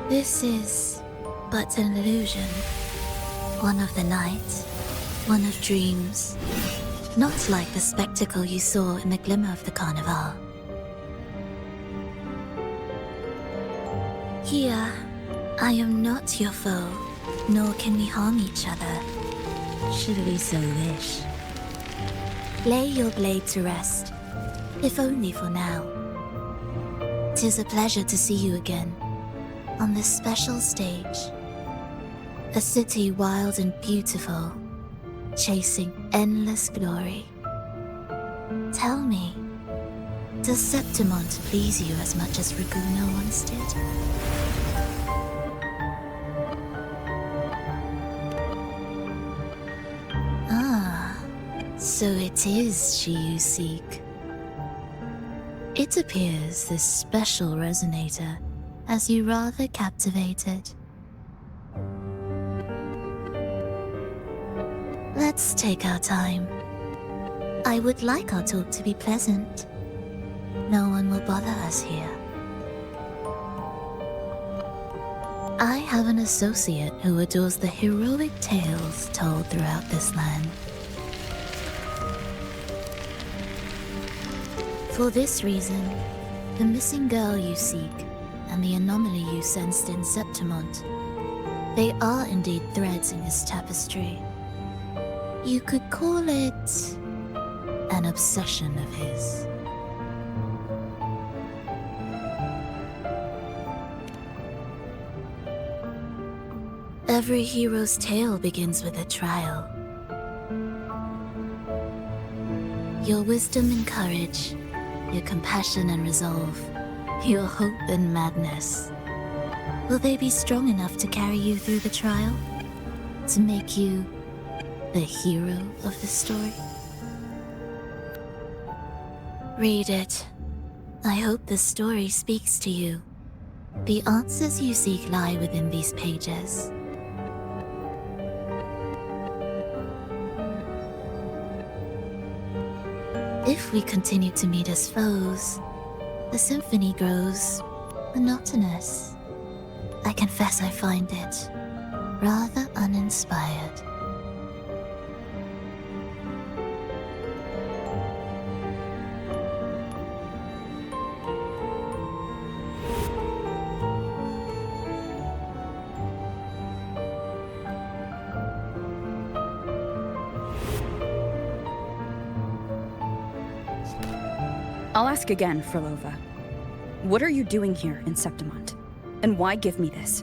This is but an illusion. One of the night, one of dreams. Not like the spectacle you saw in the glimmer of the carnival. Here, I am not your foe, nor can we harm each other, should we so wish. Lay your blade to rest, if only for now. 'Tis a pleasure to see you again, on this special stage. A city wild and beautiful, chasing endless glory. Tell me, does Septimont please you as much as Raguna once did? Ah, so it is she you seek. It appears this special resonator has you rather captivated. Let's take our time. I would like our talk to be pleasant. No one will bother us here. I have an associate who adores the heroic tales told throughout this land. For this reason, the missing girl you seek and the anomaly you sensed in Septimont, they are indeed threads in his tapestry. You could call it an obsession of his. Every hero's tale begins with a trial. Your wisdom and courage, your compassion and resolve, your hope and madness. Will they be strong enough to carry you through the trial? To make you the hero of the story? Read it. I hope the story speaks to you. The answers you seek lie within these pages. If we continue to meet as foes, the symphony grows monotonous. I confess I find it rather uninspired. I'll ask again, Frolova. What are you doing here in Septimont? And why give me this?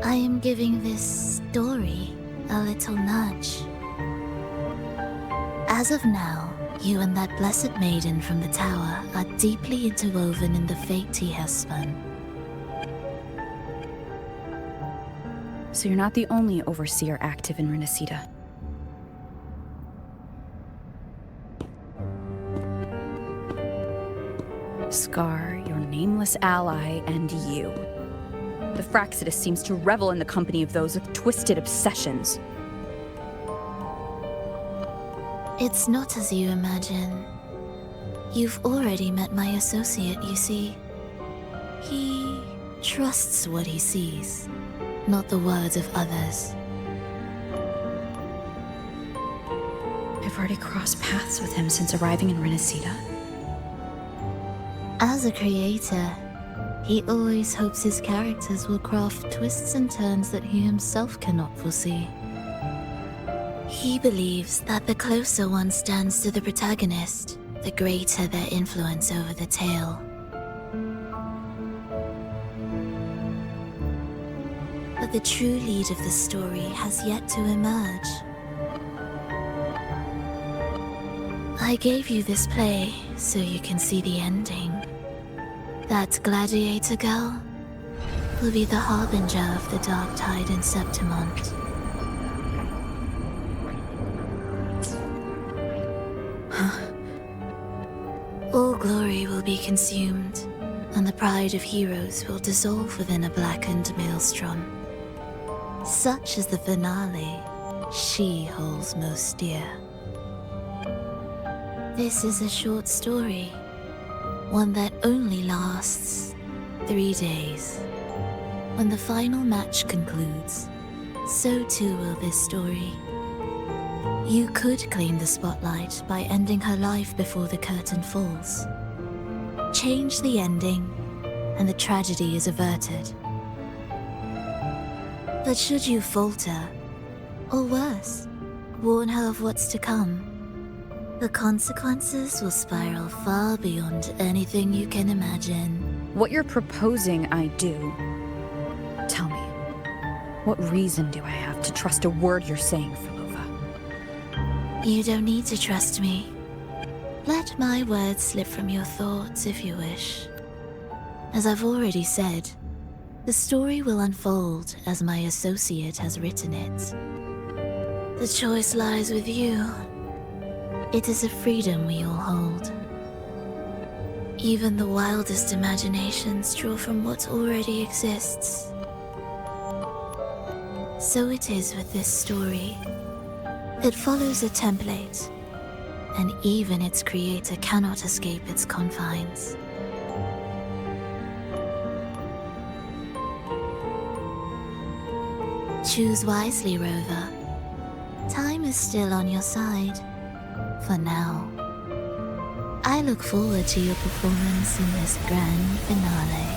I am giving this story a little nudge. As of now, you and that blessed maiden from the tower are deeply interwoven in the fate he has spun. So you're not the only overseer active in Rinascita. Scar, your nameless ally, and you. The Fraxidus seems to revel in the company of those with twisted obsessions. It's not as you imagine. You've already met my associate, you see. He trusts what he sees, not the words of others. I've already crossed paths with him since arriving in Rinascita. As a creator, he always hopes his characters will craft twists and turns that he himself cannot foresee. He believes that the closer one stands to the protagonist, the greater their influence over the tale. But the true lead of the story has yet to emerge. I gave you this play so you can see the ending. That gladiator girl will be the harbinger of the dark tide in Septimont. All glory will be consumed, and the pride of heroes will dissolve within a blackened maelstrom. Such is the finale she holds most dear. This is a short story, one that only lasts 3 days. When the final match concludes, so too will this story. You could claim the spotlight by ending her life before the curtain falls. Change the ending, and the tragedy is averted. But should you falter, or worse, warn her of what's to come, the consequences will spiral far beyond anything you can imagine. What you're proposing I do. Tell me, what reason do I have to trust a word you're saying, Frolova? You don't need to trust me. Let my words slip from your thoughts if you wish. As I've already said, the story will unfold as my associate has written it. The choice lies with you. It is a freedom we all hold. Even the wildest imaginations draw from what already exists. So it is with this story. It follows a template, and even its creator cannot escape its confines. Choose wisely, Rover. Time is still on your side. For now. I look forward to your performance in this grand finale.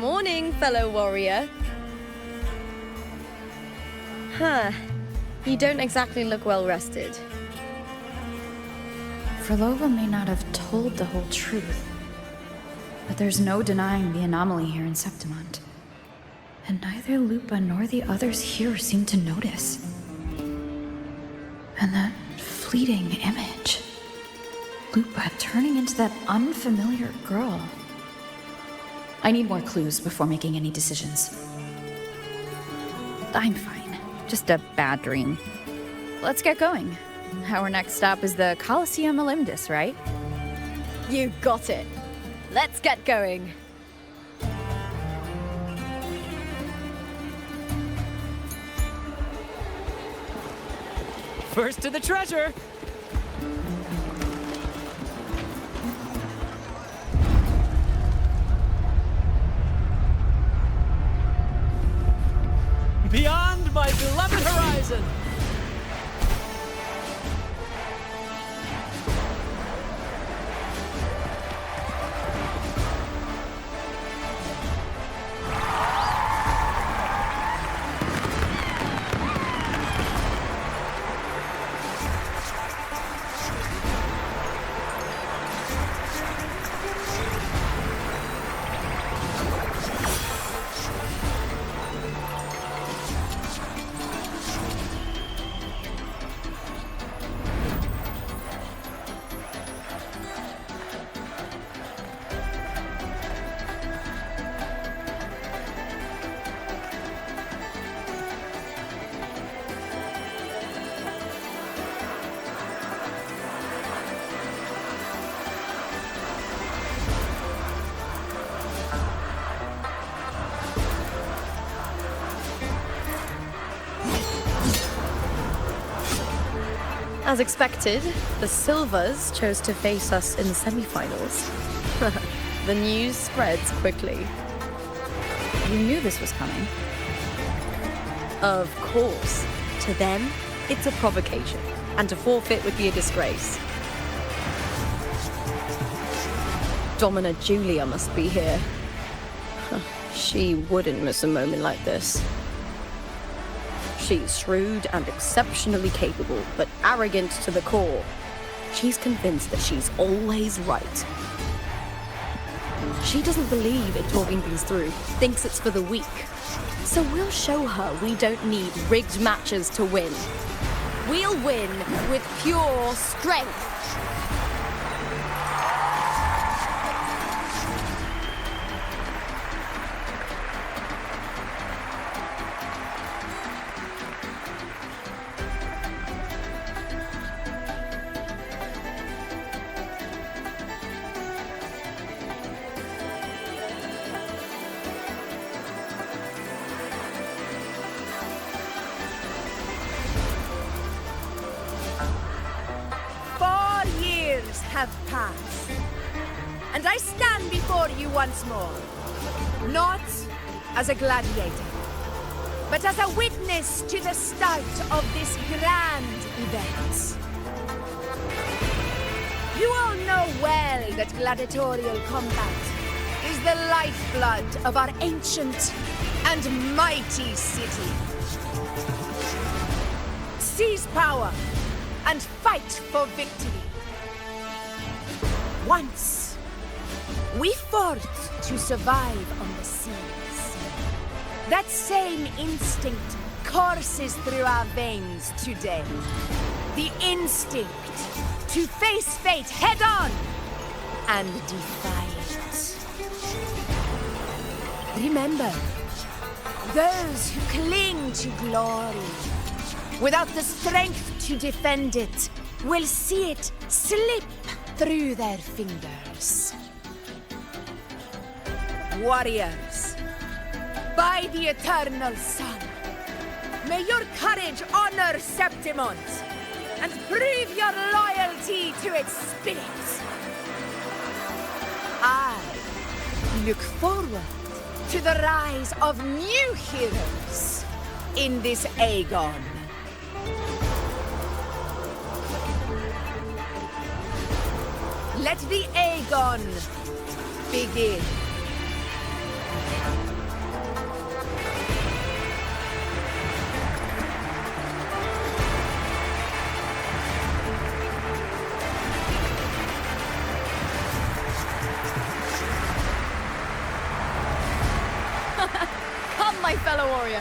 Morning, fellow warrior. Huh. You don't exactly look well rested. Frolova may not have told the whole truth, but there's no denying the anomaly here in Septimont. And neither Lupa nor the others here seem to notice. And that fleeting image. Lupa turning into that unfamiliar girl. I need more clues before making any decisions. I'm fine. Just a bad dream. Let's get going. Our next stop is the Colosseum Olympus, right? You got it. Let's get going. First to the treasure! Beyond my beloved horizon! As expected, the Silvers chose to face us in the semi-finals. The news spreads quickly. You knew this was coming. Of course. To them, it's a provocation, and to forfeit would be a disgrace. Domina Julia must be here. She wouldn't miss a moment like this. She's shrewd and exceptionally capable, but arrogant to the core. She's convinced that she's always right. She doesn't believe in talking things through, thinks it's for the weak. So we'll show her we don't need rigged matches to win. We'll win with pure strength. Have passed, and I stand before you once more, not as a gladiator, but as a witness to the start of this grand event. You all know well that gladiatorial combat is the lifeblood of our ancient and mighty city. Seize power and fight for victory. Once, we fought to survive on the seas. That same instinct courses through our veins today. The instinct to face fate head-on and defy it. Remember, those who cling to glory without the strength to defend it will see it slip through their fingers. Warriors, by the eternal sun, may your courage honor Septimont and prove your loyalty to its spirit. I look forward to the rise of new heroes in this Aegon. Let the Aegon begin. fellow warrior.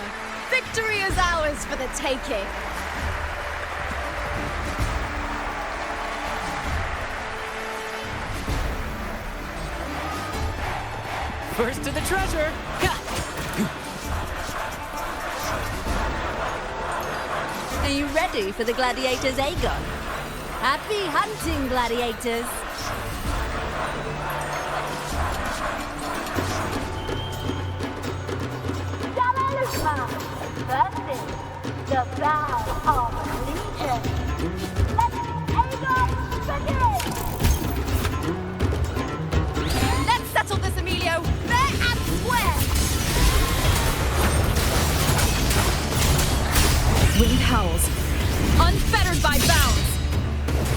Victory is ours for the taking. First to the treasure! Are you ready for the gladiators, Aegon? Happy hunting, gladiators! Versus the vow of allegiance. Let Aegon begin! Let's settle this, Emilio! Fair and square! Wind howls, Unfettered by bounds!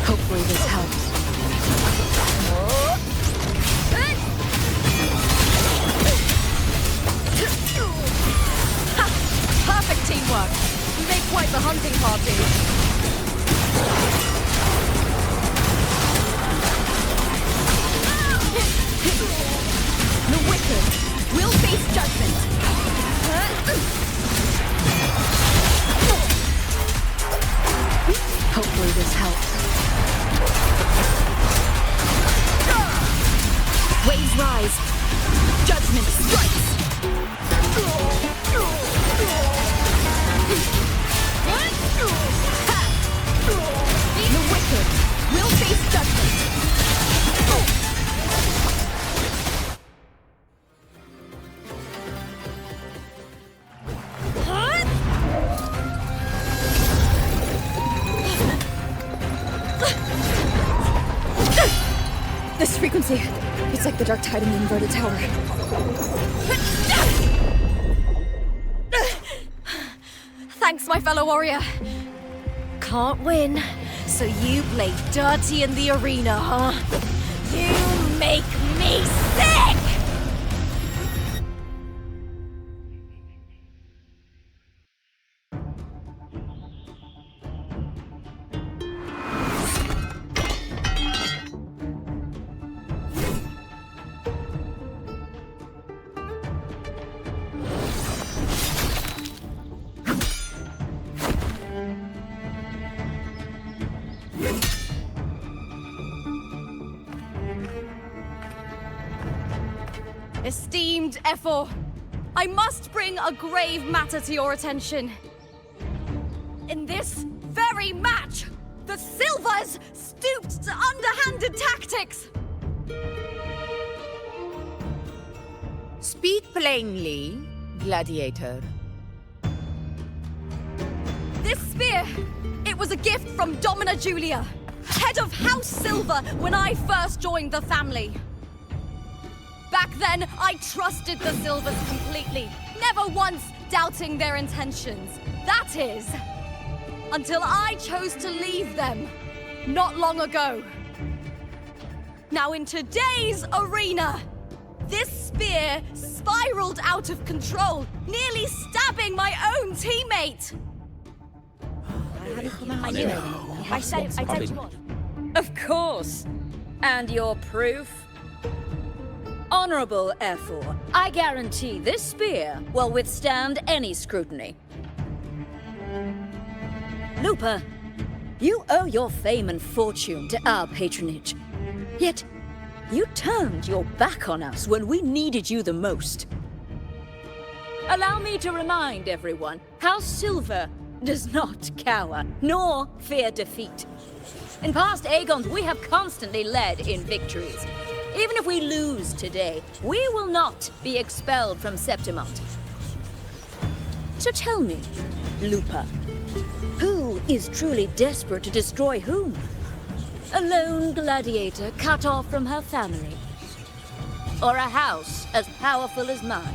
hopefully this helps. Perfect teamwork! We make quite the hunting party. The wicked will face judgment. Hopefully this helps. Waves rise. Judgment strikes. The wicked will face judgment. This frequency, it's like the dark tide in the inverted tower. Thanks, my fellow warrior. Can't win, so you play dirty in the arena, huh? You make me sick! Esteemed Ephor, I must bring a grave matter to your attention. In this very match, the Silvers stooped to underhanded tactics. Speak plainly, gladiator. This spear, it was a gift from Domina Julia, head of House Silver when I first joined the family. Back then, I trusted the Silvers completely, never once doubting their intentions. That is, until I chose to leave them, not long ago. Now in today's arena, this spear spiraled out of control, nearly stabbing my own teammate. I said you on. Of course. And your proof? Honorable Ephor, I guarantee this spear will withstand any scrutiny. Lupa, you owe your fame and fortune to our patronage. Yet, you turned your back on us when we needed you the most. Allow me to remind everyone, House Silver does not cower, nor fear defeat. In past Aegons, we have constantly led in victories. Even if we lose today, we will not be expelled from Septimont. So tell me, Lupa, who is truly desperate to destroy whom? A lone gladiator cut off from her family? Or a house as powerful as mine?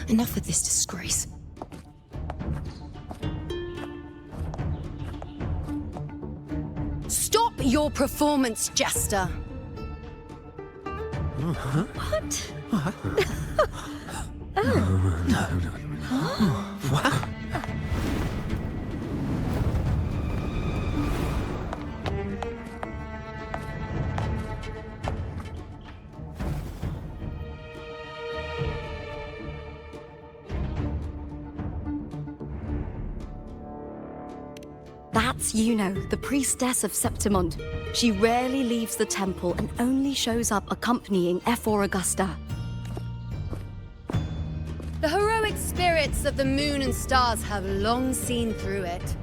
Enough of this disgrace. Stop your performance, Jester. Huh? What? That's Yuno, the priestess of Septimond. She rarely leaves the temple and only shows up accompanying F4 Augusta. The heroic spirits of the moon and stars have long seen through it.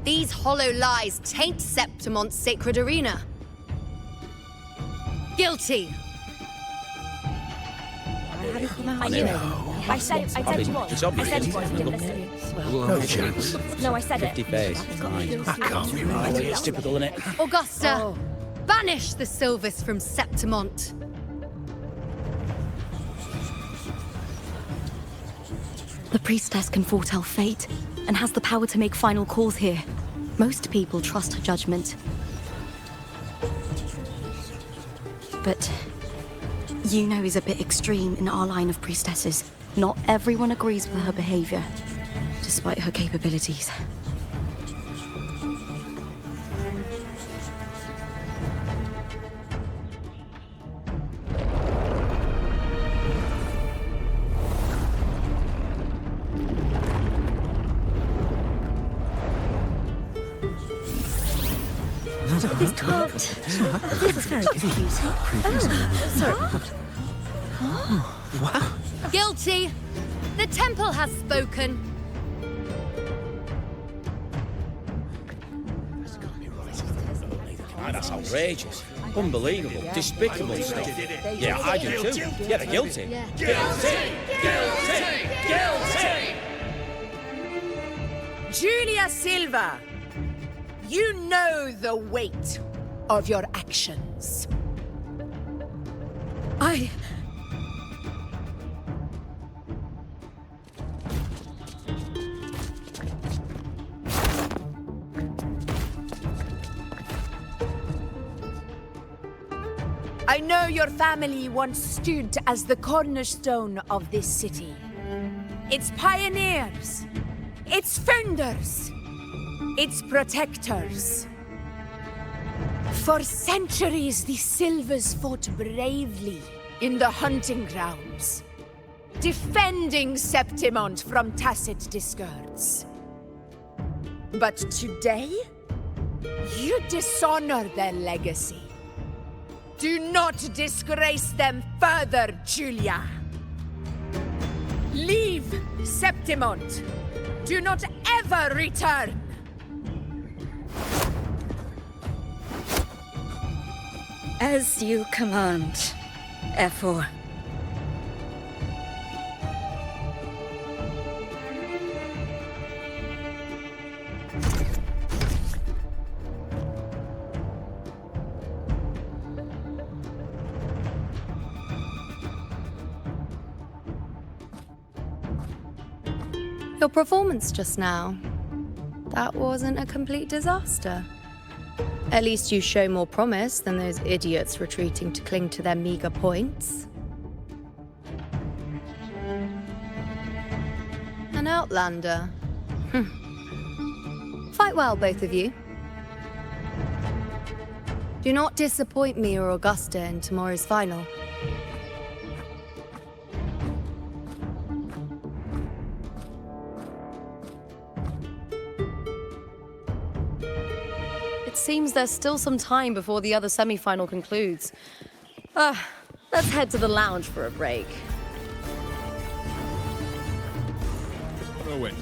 These hollow lies taint Septimon's sacred arena. Guilty. I knew it. I said he was. It's I obvious. said he was. You didn't listen. No chance. No, I said it. 50 face. That can't be right. It's typical, isn't it? Augusta, banish the Silvers from Septimont. The priestess can foretell fate and has the power to make final calls here. Most people trust her judgment. But Yuno is a bit extreme in our line of priestesses. Not everyone agrees with her behavior, despite her capabilities. This can't. This is very confusing. Sorry. What? Guilty. The temple has spoken. That's outrageous. Unbelievable. Despicable stuff. Yeah, I do too. Yeah, they're guilty. Guilty! Guilty! Guilty! Julia Silva, you know the weight of your actions. I know your family once stood as the cornerstone of this city. Its pioneers, its founders, its protectors. For centuries, the Silvers fought bravely in the hunting grounds, defending Septimont from tacit discords. But today, you dishonor their legacy. Do not disgrace them further, Julia. Leave Septimont. Do not ever return. As you command, F4. Your performance just now, that wasn't a complete disaster. At least you show more promise than those idiots retreating to cling to their meager points. An outlander. Fight well, both of you. Do not disappoint me or Augusta in tomorrow's final. Seems there's still some time before the other semi-final concludes. Let's head to the lounge for a break. No entry.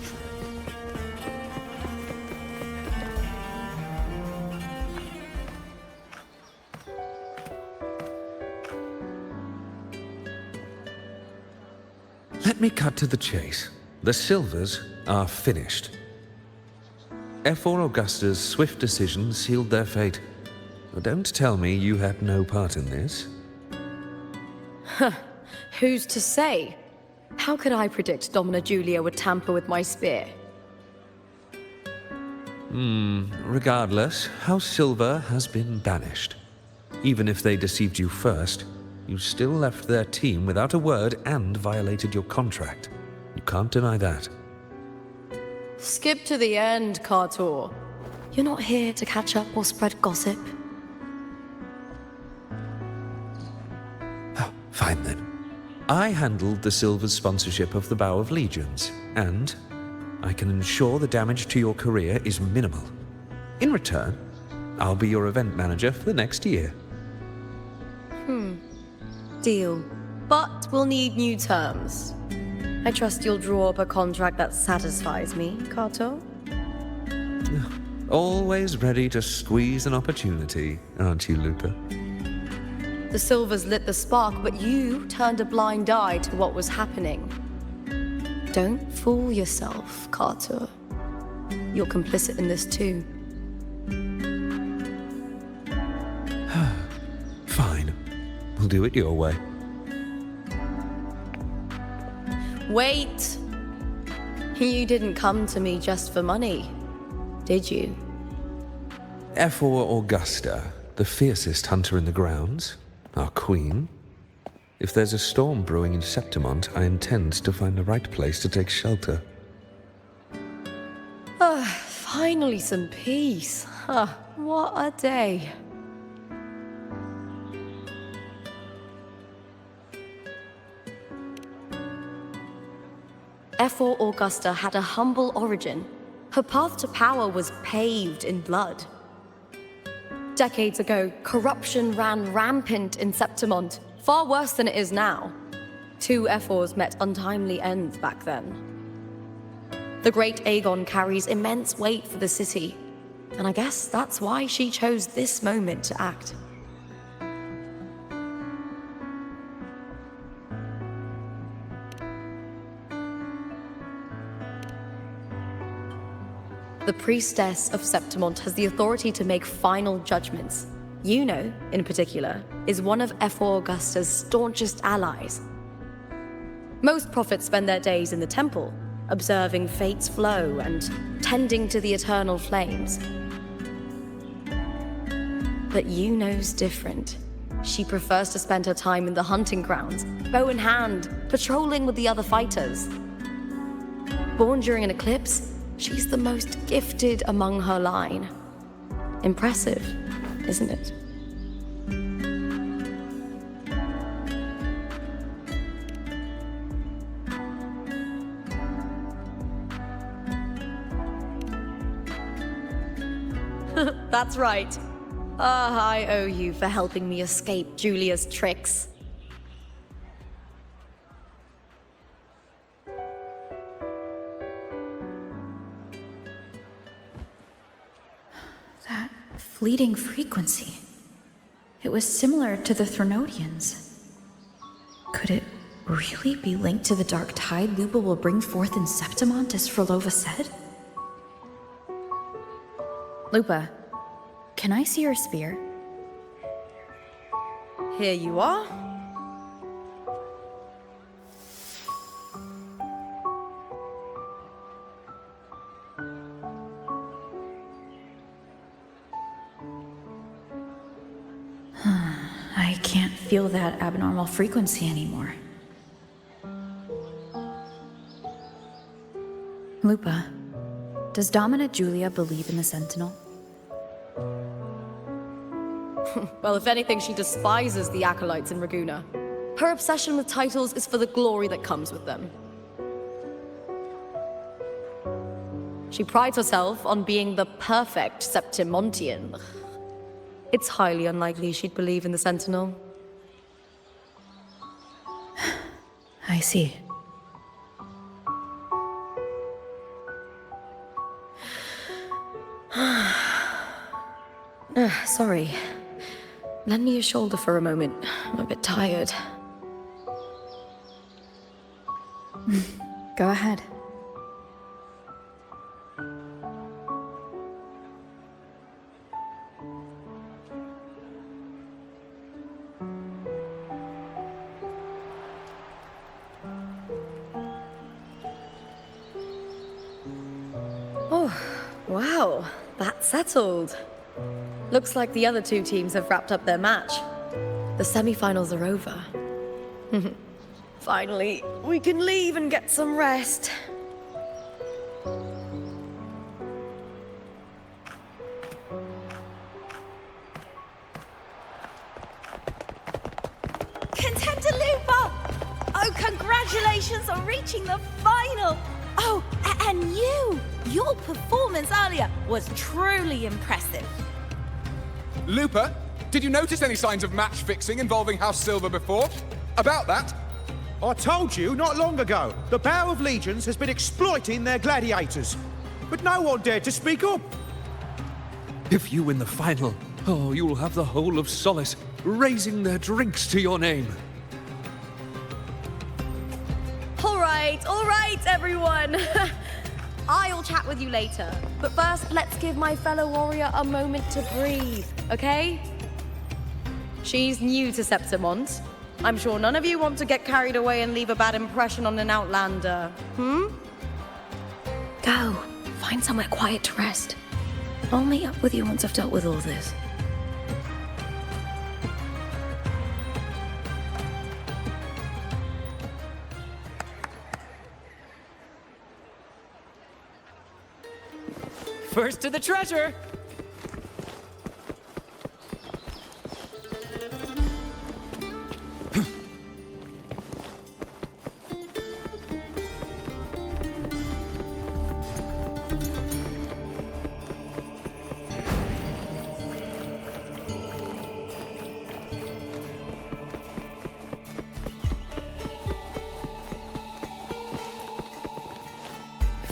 Let me cut to the chase. The Silvers are finished. F4 Augusta's swift decision sealed their fate. Don't tell me you had no part in this. Who's to say? How could I predict Domina Julia would tamper with my spear? Regardless, House Silver has been banished. Even if they deceived you first, you still left their team without a word and violated your contract. You can't deny that. Skip to the end, Cartor. You're not here to catch up or spread gossip. Oh, fine then. I handled the Silver's sponsorship of the Bow of Legions, and I can ensure the damage to your career is minimal. In return, I'll be your event manager for the next year. Deal. But we'll need new terms. I trust you'll draw up a contract that satisfies me, Cartor. Always ready to squeeze an opportunity, aren't you, Lupa? The Silvers lit the spark, but you turned a blind eye to what was happening. Don't fool yourself, Cartor. You're complicit in this too. Fine. We'll do it your way. Wait! You didn't come to me just for money, did you? F4 Augusta, the fiercest hunter in the grounds, our queen. If there's a storm brewing in Septimont, I intend to find the right place to take shelter. Finally some peace. What a day. F4 Augusta had a humble origin. Her path to power was paved in blood. Decades ago, corruption ran rampant in Septimont, far worse than it is now. 2 F4s met untimely ends back then. The great Aegon carries immense weight for the city, and I guess that's why she chose this moment to act. The priestess of Septimont has the authority to make final judgments. Yuno, in particular, is one of F4 Augusta's staunchest allies. Most prophets spend their days in the temple, observing fate's flow and tending to the eternal flames. But Yuno's different. She prefers to spend her time in the hunting grounds, bow in hand, patrolling with the other fighters. Born during an eclipse, she's the most gifted among her line. Impressive, isn't it? That's right. I owe you for helping me escape Julia's tricks. That fleeting frequency. It was similar to the Threnodians. Could it really be linked to the dark tide Lupa will bring forth in Septimont, as Frolova said? Lupa, can I see your spear? Here you are. I can't feel that abnormal frequency anymore. Lupa, does Domina Julia believe in the Sentinel? Well, if anything, she despises the acolytes in Raguna. Her obsession with titles is for the glory that comes with them. She prides herself on being the perfect Septimontian. It's highly unlikely she'd believe in the Sentinel. I see. Sorry. Lend me your shoulder for a moment. I'm a bit tired. Go ahead. Oh, wow. That's settled. Looks like the other 2 teams have wrapped up their match. The semi-finals are over. Finally, we can leave and get some rest. Cantarella! Oh, congratulations on reaching the final! Oh, and you! Your performance earlier was truly impressive. Lupa, did you notice any signs of match fixing involving House Silver before? About that? I told you not long ago, the Bow of Legions has been exploiting their gladiators. But no one dared to speak up. If you win the final, oh, you'll have the whole of Solace raising their drinks to your name. All right, everyone. I'll chat with you later. But first, let's give my fellow warrior a moment to breathe, okay? She's new to Septimont. I'm sure none of you want to get carried away and leave a bad impression on an outlander, hmm? Go. Find somewhere quiet to rest. I'll meet up with you once I've dealt with all this. First to the treasure!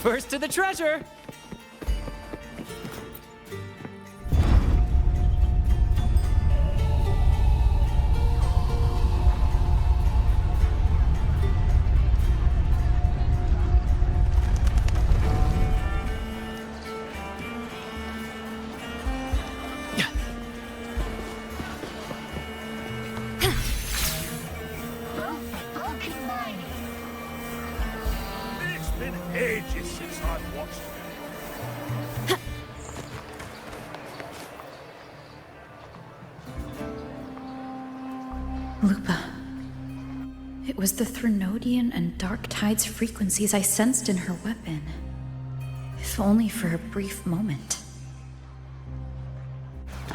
First to the treasure! It's been ages since I've watched it. Lupa. It was the Threnodian and Dark Tide's frequencies I sensed in her weapon. If only for a brief moment.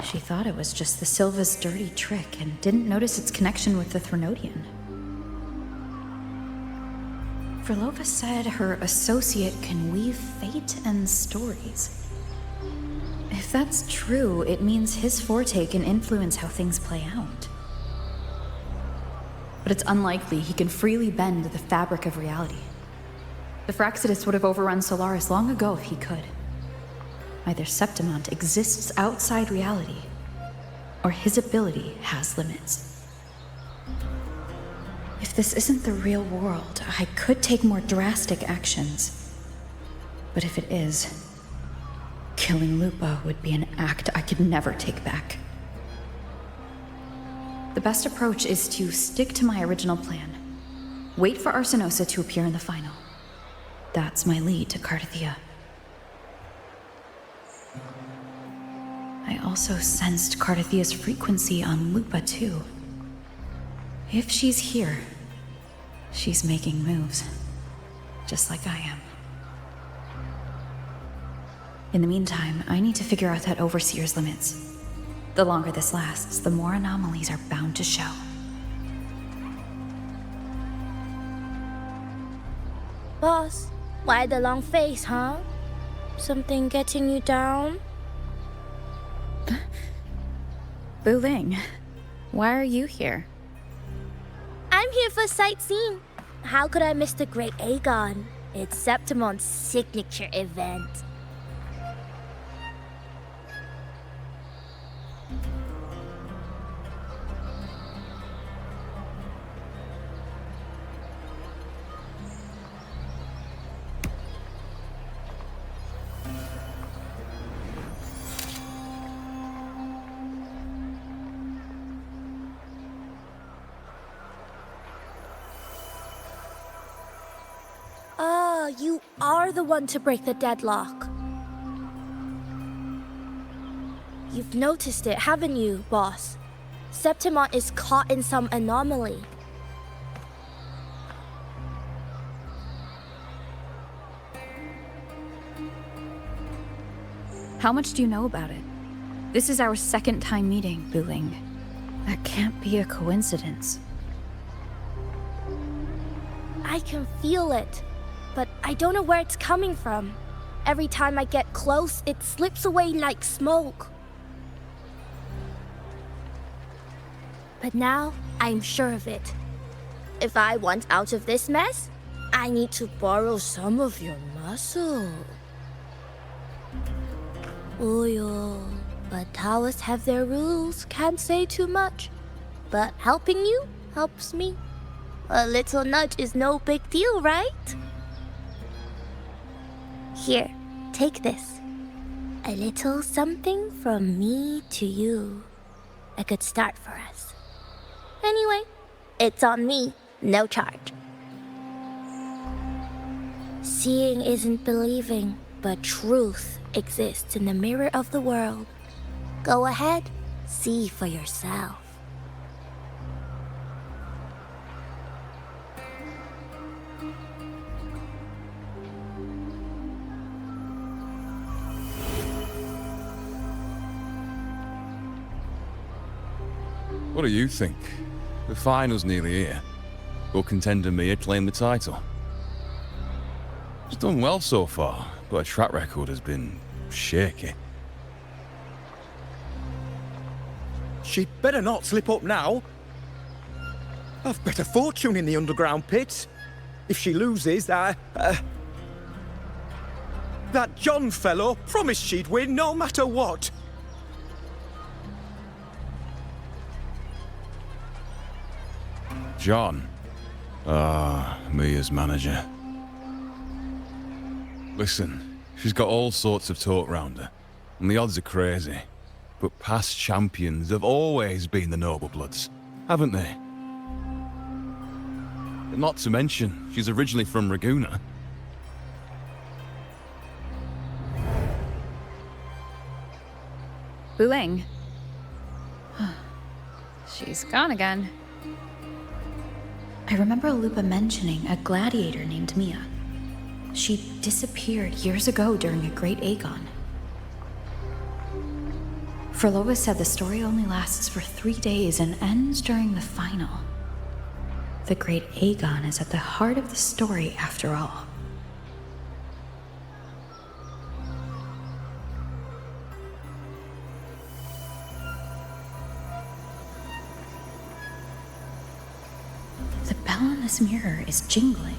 She thought it was just the Silva's dirty trick and didn't notice its connection with the Threnodian. Verlova said her associate can weave fate and stories. If that's true, it means his forte can influence how things play out. But it's unlikely he can freely bend the fabric of reality. The Fraxidus would have overrun Solaris long ago if he could. Either Septimont exists outside reality, or his ability has limits. If this isn't the real world, I could take more drastic actions. But if it is, killing Lupa would be an act I could never take back. The best approach is to stick to my original plan. Wait for Arsenosa to appear in the final. That's my lead to Cardathia. I also sensed Cardathia's frequency on Lupa too. If she's here, she's making moves, just like I am. In the meantime, I need to figure out that Overseer's limits. The longer this lasts, the more anomalies are bound to show. Boss, why the long face, huh? Something getting you down? Wuthering, why are you here? I'm here for sightseeing. How could I miss the Great Aegon? It's Septimont's signature event. You are the one to break the deadlock. You've noticed it, haven't you, boss? Septimont is caught in some anomaly. How much do you know about it? This is our second time meeting, Wuthering. That can't be a coincidence. I can feel it, but I don't know where it's coming from. Every time I get close, it slips away like smoke. But now, I'm sure of it. If I want out of this mess, I need to borrow some of your muscle. Oyo, but Taoists have their rules, can't say too much. But helping you helps me. A little nudge is no big deal, right? Here, take this. A little something from me to you. A good start for us. Anyway, it's on me, no charge. Seeing isn't believing, but truth exists in the mirror of the world. Go ahead, see for yourself. What do you think? The final's nearly here. Will contender Mia claim the title? She's done well so far, but her track record has been shaky. She'd better not slip up now. I've bet a fortune in the underground pits. If she loses, that John fellow promised she'd win no matter what. John. Mia's manager. Listen, she's got all sorts of talk round her, and the odds are crazy. But past champions have always been the noble bloods, haven't they? And not to mention, she's originally from Raguna. Wuthering. She's gone again. I remember Lupa mentioning a gladiator named Mia. She disappeared years ago during a Great Aegon. Frolova said the story only lasts for 3 days and ends during the final. The Great Aegon is at the heart of the story after all. The bell on this mirror is jingling.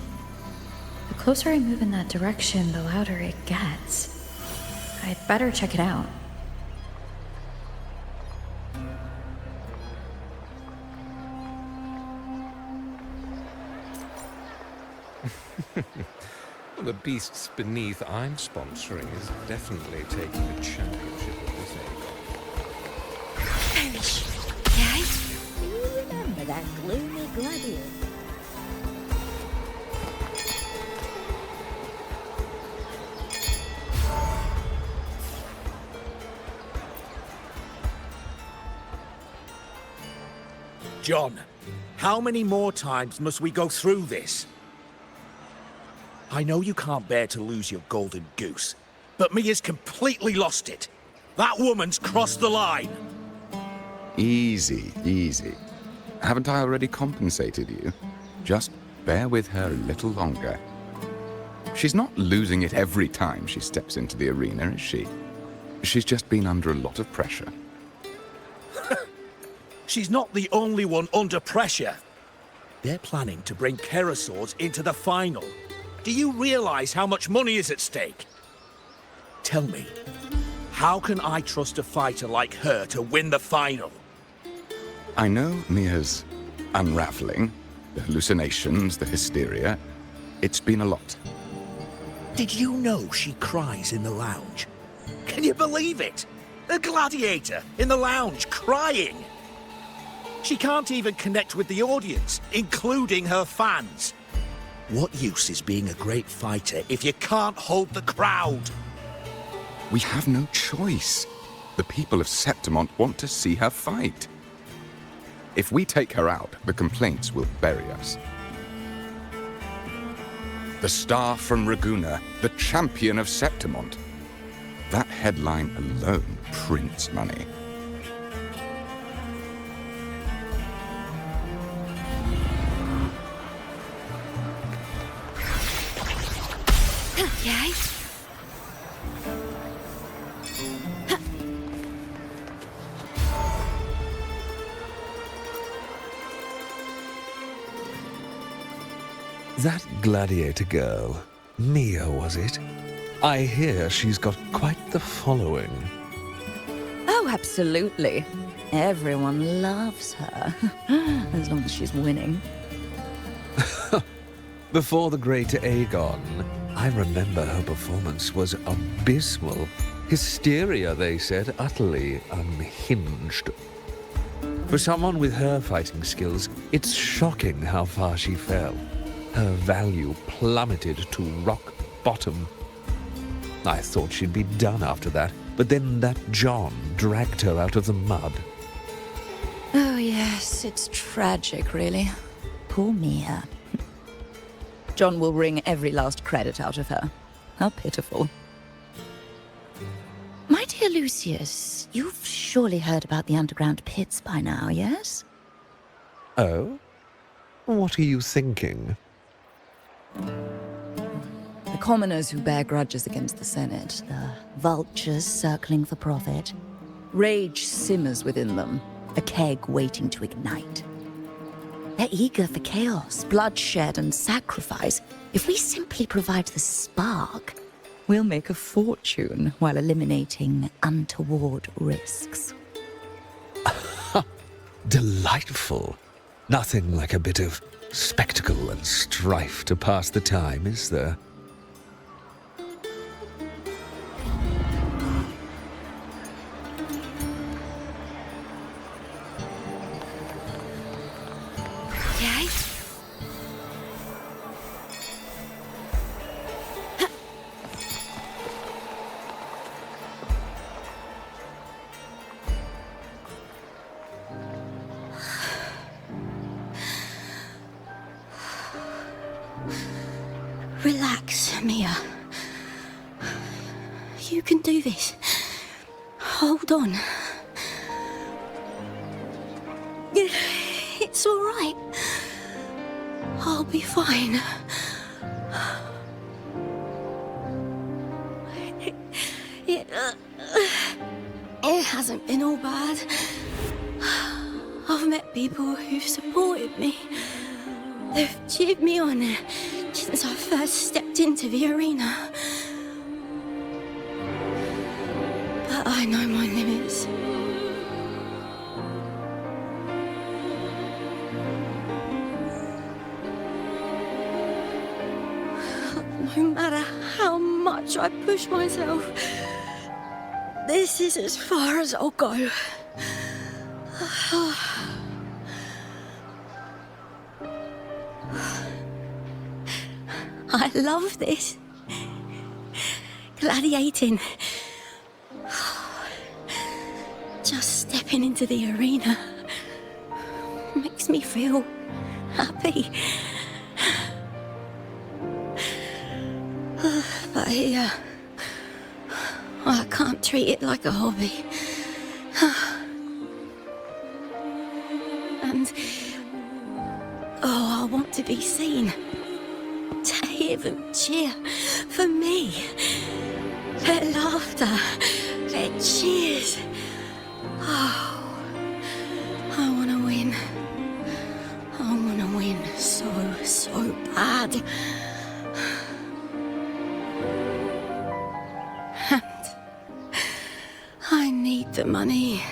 The closer I move in that direction, the louder it gets. I'd better check it out. Well, the beasts beneath I'm sponsoring is definitely taking the championship of this Aegon. Do you remember that gloomy gladiator? John, how many more times must we go through this? I know you can't bear to lose your golden goose, but Mia's completely lost it. That woman's crossed the line. Easy, easy. Haven't I already compensated you? Just bear with her a little longer. She's not losing it every time she steps into the arena, is she? She's just been under a lot of pressure. She's not the only one under pressure. They're planning to bring Kerasaurs into the final. Do you realize how much money is at stake? Tell me, how can I trust a fighter like her to win the final? I know Mia's unraveling, the hallucinations, the hysteria. It's been a lot. Did you know she cries in the lounge? Can you believe it? A gladiator in the lounge crying. She can't even connect with the audience, including her fans. What use is being a great fighter if you can't hold the crowd? We have no choice. The people of Septimont want to see her fight. If we take her out, the complaints will bury us. The star from Raguna, the champion of Septimont. That headline alone prints money. Okay. That gladiator girl, Mia, was it? I hear she's got quite the following. Oh, absolutely. Everyone loves her, as long as she's winning. Before the great Aegon, I remember her performance was abysmal. Hysteria, they said, utterly unhinged. For someone with her fighting skills, it's shocking how far she fell. Her value plummeted to rock bottom. I thought she'd be done after that, but then that John dragged her out of the mud. Oh, yes, it's tragic, really. Poor Mia. John will wring every last credit out of her. How pitiful. My dear Lucius, you've surely heard about the underground pits by now, yes? Oh? What are you thinking? The commoners who bear grudges against the Senate, the vultures circling for profit. Rage simmers within them, a keg waiting to ignite. They're eager for chaos, bloodshed, and sacrifice. If we simply provide the spark, we'll make a fortune while eliminating untoward risks. Delightful. Nothing like a bit of spectacle and strife to pass the time, is there? Okay. Relax, Mia. You can do this. Hold on. It's all right. I'll be fine. It hasn't been all bad. I've met people who've supported me. They've cheered me on since I first stepped into the arena. But I know my limits. No matter how much I push myself, this is as far as I'll go. I love this. Gladiating. Just stepping into the arena makes me feel happy. But here, I can't treat it like a hobby. And, I want to be seen. To hear them cheer for me. Their laughter, their cheers. Oh, I want to win. I want to win so bad. And I need the money.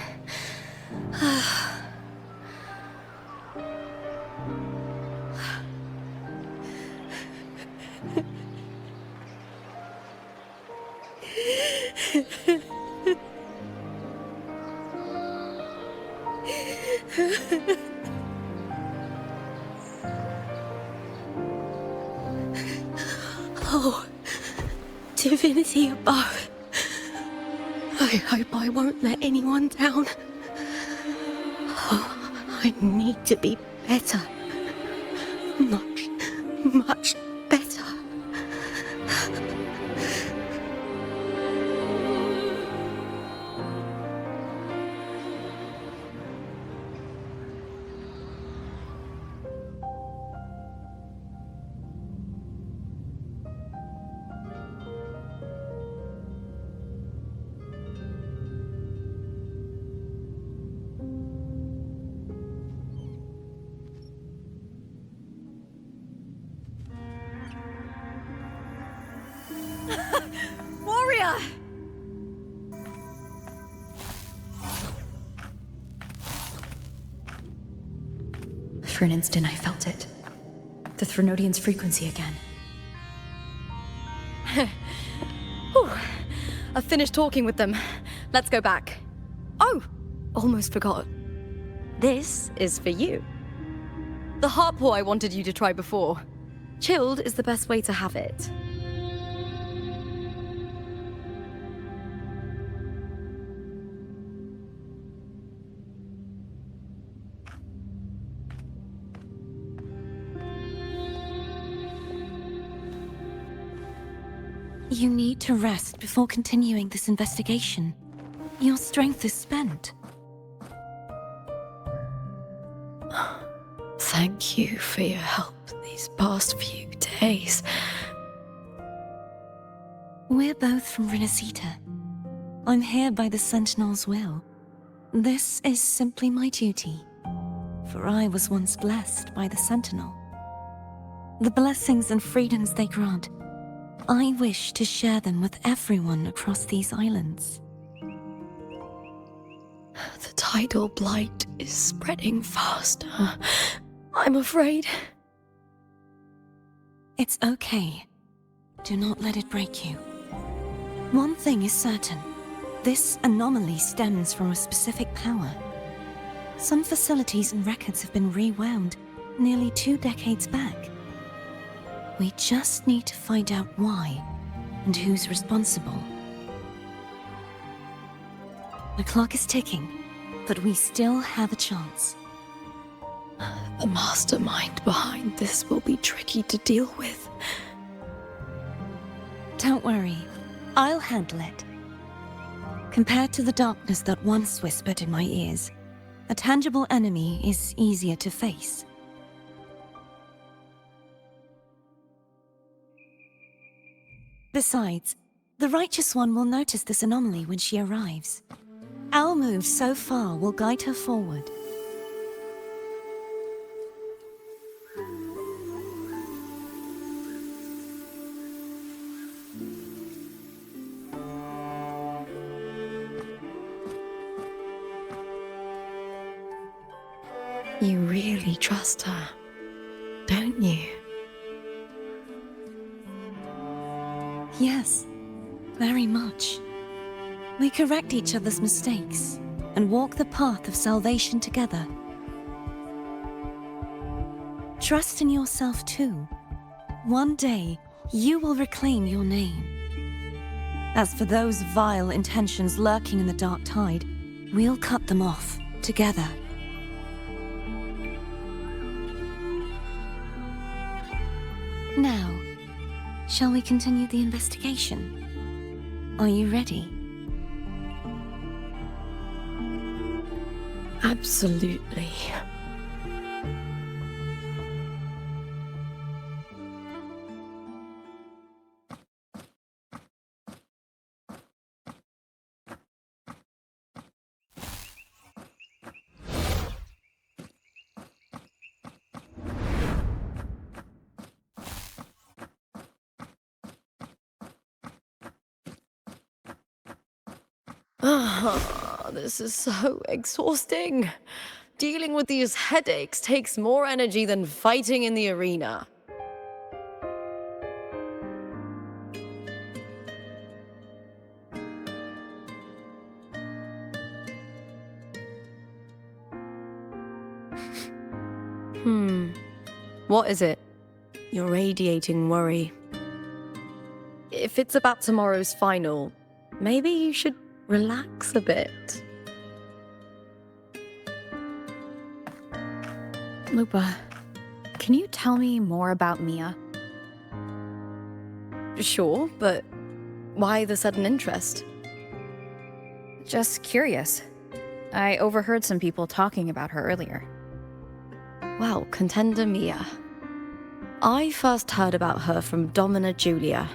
Oh, divinity above. I hope I won't let anyone down. Oh, I need to be better. Much, much better. Warrior! For an instant, I felt it. The Threnodian's frequency again. Whew. I've finished talking with them. Let's go back. Oh! Almost forgot. This is for you. The heart pour I wanted you to try before. Chilled is the best way to have it. You need to rest before continuing this investigation. Your strength is spent. Thank you for your help these past few days. We're both from Rinascita. I'm here by the Sentinel's will. This is simply my duty, for I was once blessed by the Sentinel. The blessings and freedoms they grant, I wish to share them with everyone across these islands. The tidal blight is spreading faster. I'm afraid. It's okay. Do not let it break you. One thing is certain. This anomaly stems from a specific power. Some facilities and records have been rewound nearly 2 decades back. We just need to find out why and who's responsible. The clock is ticking, but we still have a chance. The mastermind behind this will be tricky to deal with. Don't worry, I'll handle it. Compared to the darkness that once whispered in my ears, a tangible enemy is easier to face. Besides, the Righteous One will notice this anomaly when she arrives. Our moves so far will guide her forward. You really trust her, don't you? Yes, very much. We correct each other's mistakes and walk the path of salvation together. Trust in yourself too. One day, you will reclaim your name. As for those vile intentions lurking in the dark tide, we'll cut them off together. Now, shall we continue the investigation? Are you ready? Absolutely. This is so exhausting. Dealing with these headaches takes more energy than fighting in the arena. What is it? You're radiating worry. If it's about tomorrow's final, maybe you should relax a bit. Lupa, can you tell me more about Mia? Sure, but why the sudden interest? Just curious. I overheard some people talking about her earlier. Well, Contender Mia. I first heard about her from Domina Julia.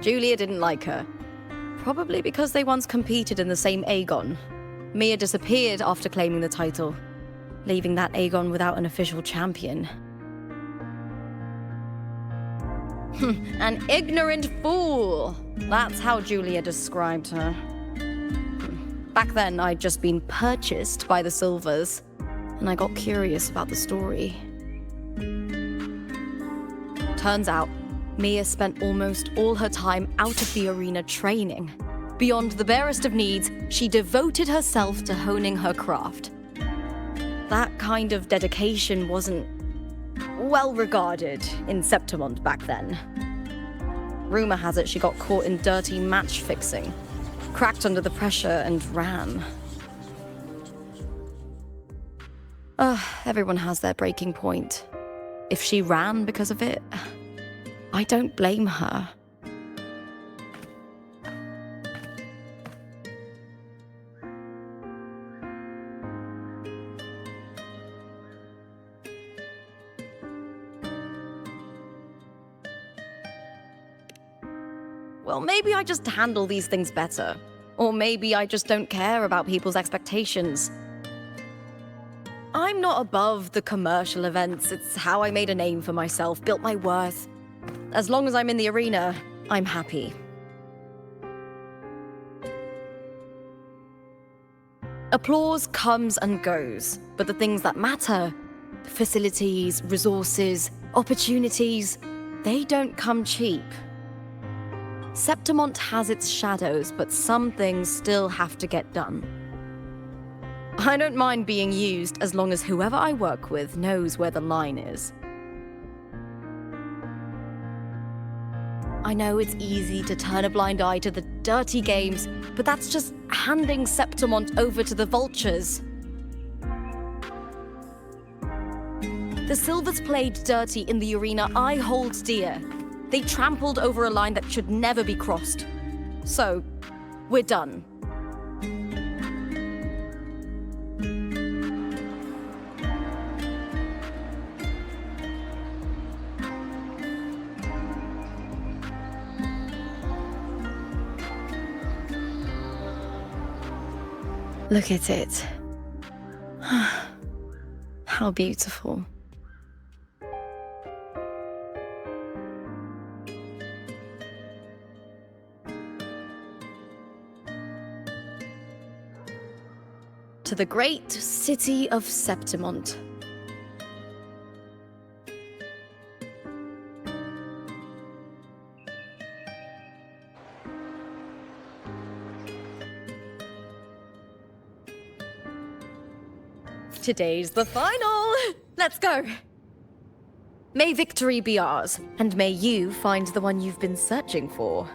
Julia didn't like her. Probably because they once competed in the same Aegon. Mia disappeared after claiming the title, leaving that Aegon without an official champion. An ignorant fool! That's how Julia described her. Back then, I'd just been purchased by the Silvers, and I got curious about the story. Turns out, Mia spent almost all her time out of the arena training. Beyond the barest of needs, she devoted herself to honing her craft. That kind of dedication wasn't well regarded in Septimont back then. Rumor has it she got caught in dirty match fixing, cracked under the pressure and ran. Everyone has their breaking point. If she ran because of it, I don't blame her. Well, maybe I just handle these things better. Or maybe I just don't care about people's expectations. I'm not above the commercial events. It's how I made a name for myself, built my worth. As long as I'm in the arena, I'm happy. Applause comes and goes, but the things that matter, facilities, resources, opportunities, they don't come cheap. Septimont has its shadows, but some things still have to get done. I don't mind being used as long as whoever I work with knows where the line is. I know it's easy to turn a blind eye to the dirty games, but that's just handing Septimont over to the vultures. The Silvers played dirty in the arena I hold dear. They trampled over a line that should never be crossed. So, we're done. Look at it. How beautiful. To the great city of Septimont. Today's the final! Let's go! May victory be ours, and may you find the one you've been searching for.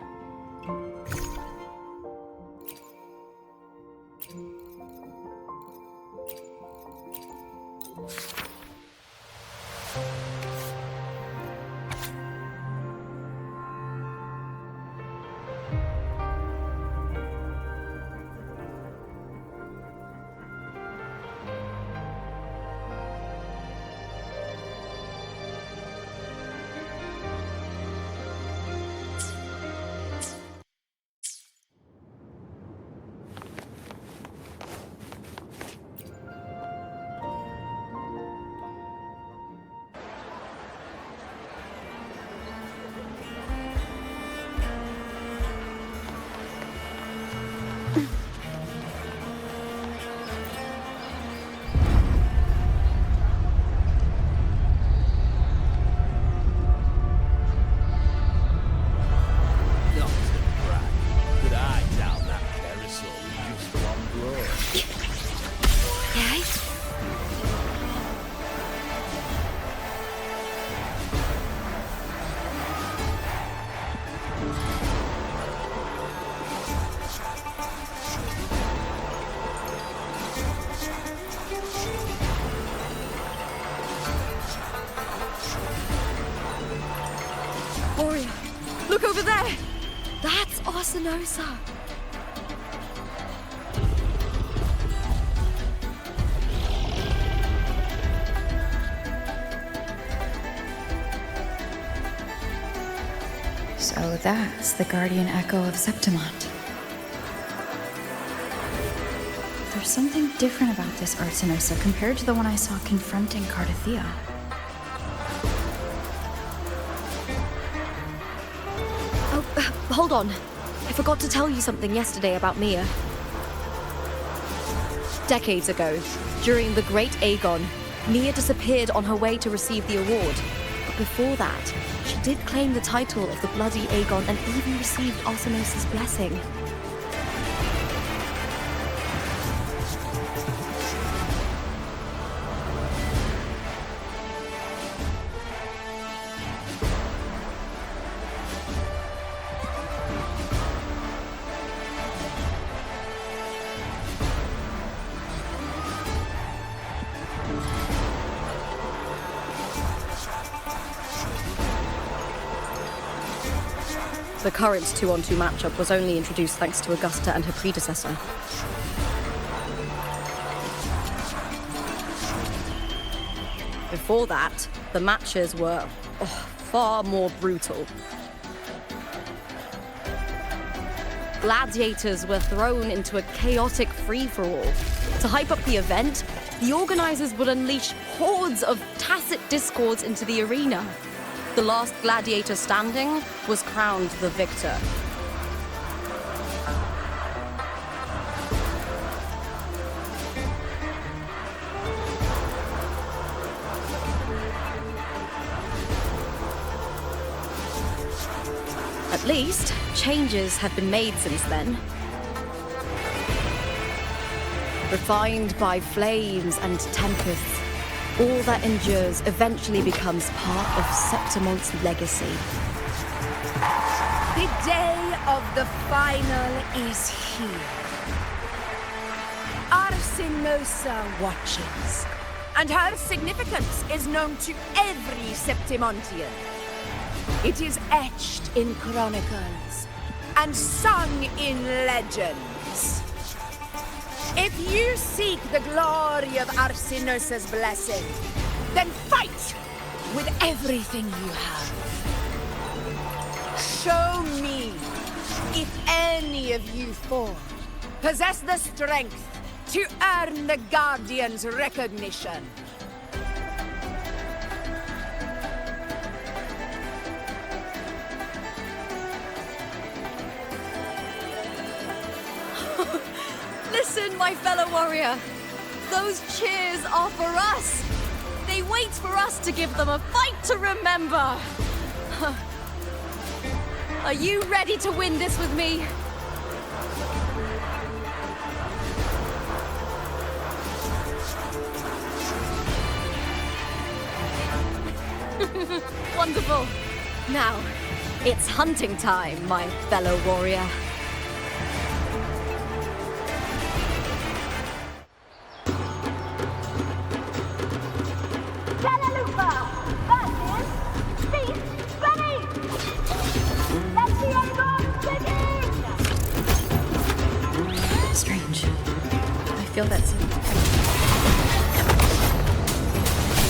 Look over there! That's Arsinosa! So that's the guardian echo of Septimont. There's something different about this Arsinosa compared to the one I saw confronting Cardathea. Hold on. I forgot to tell you something yesterday about Mia. Decades ago, during the Great Aegon, Mia disappeared on her way to receive the award. But before that, she did claim the title of the Bloody Aegon and even received Arsinosa's blessing. The current 2-on-2 matchup was only introduced thanks to Augusta and her predecessor. Before that, the matches were far more brutal. Gladiators were thrown into a chaotic free-for-all. To hype up the event, the organizers would unleash hordes of tacit discords into the arena. The last gladiator standing was crowned the victor. At least, changes have been made since then. Refined by flames and tempests, all that endures eventually becomes part of Septimont's legacy. The day of the final is here. Arsinosa watches, and her significance is known to every Septimontian. It is etched in chronicles and sung in legends. If you seek the glory of Arsinosa's blessing, then fight with everything you have. Show me if any of you four possess the strength to earn the Guardian's recognition. Listen, my fellow warrior. Those cheers are for us. They wait for us to give them a fight to remember. Are you ready to win this with me? Wonderful. Now, it's hunting time, my fellow warrior. Strange. I feel that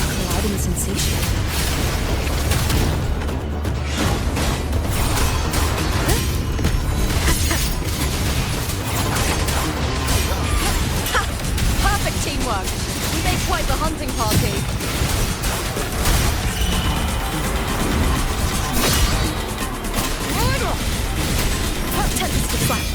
colliding sensation. Perfect teamwork. We make quite the hunting party. Tempest to slap.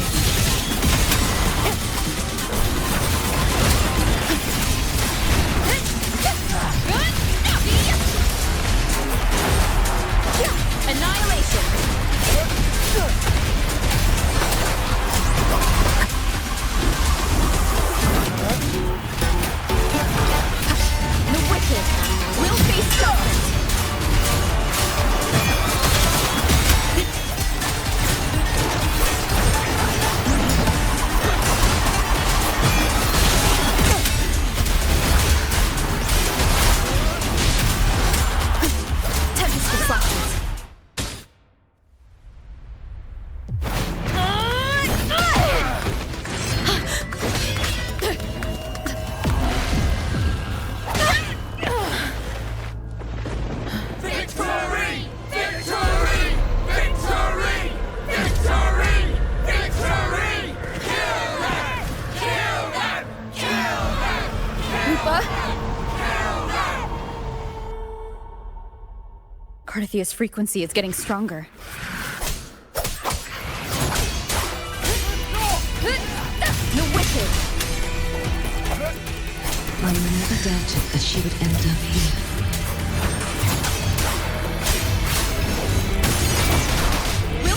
Parthea's frequency is getting stronger. The wicked! I never doubted that she would end up here.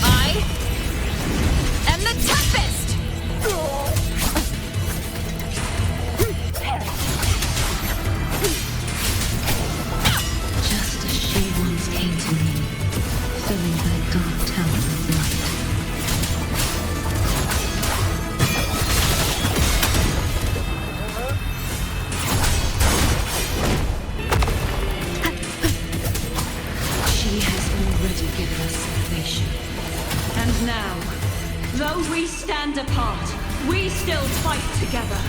I am the Tempest! Just as she once came to me, filling that dark tower with light. She has already given us salvation. And now, though we stand apart, we still fight together.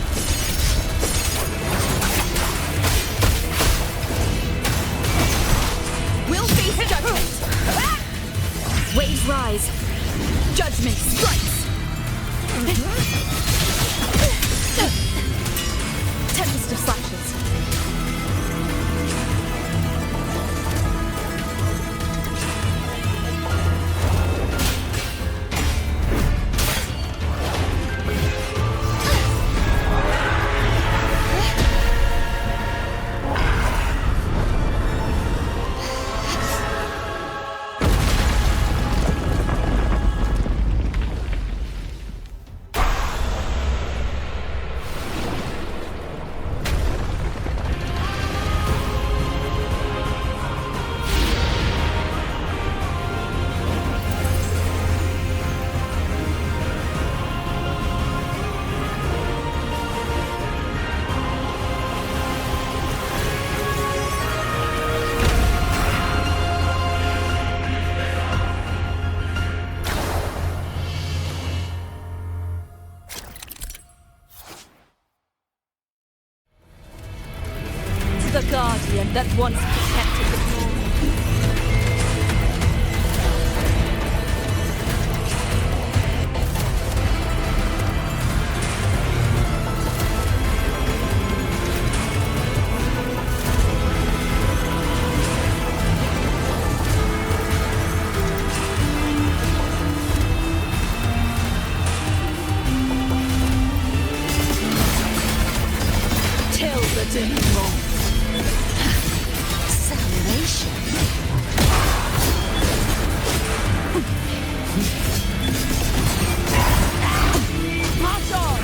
We'll face judgment! Waves rise. Judgment strikes! Tempest of slashes. The guardian that once protected the glory. Till the denouement. Salvation. March on!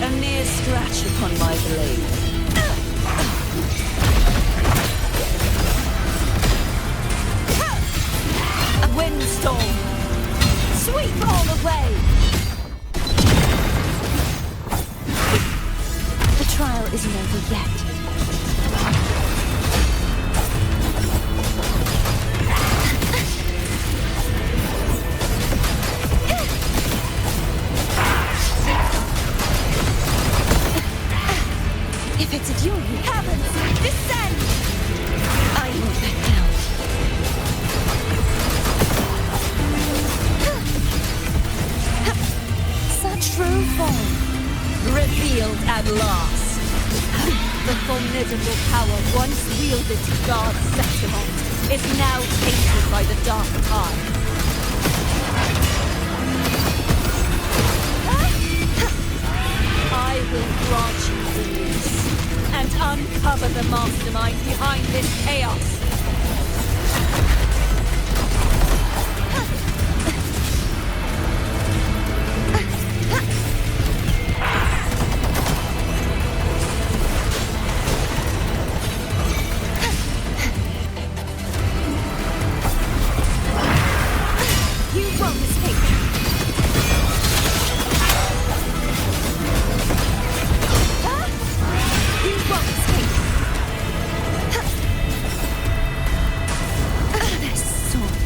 A mere scratch upon my blade. A windstorm. Sweep all away. The trial isn't over yet. If it's a duel, heavens, descend! I won't back down. Such true form, revealed at last. The formidable power once wielded to guard Septimont is now tainted by the dark tide. I will grant you release and uncover the mastermind behind this chaos. You won't escape. You won't escape. This sword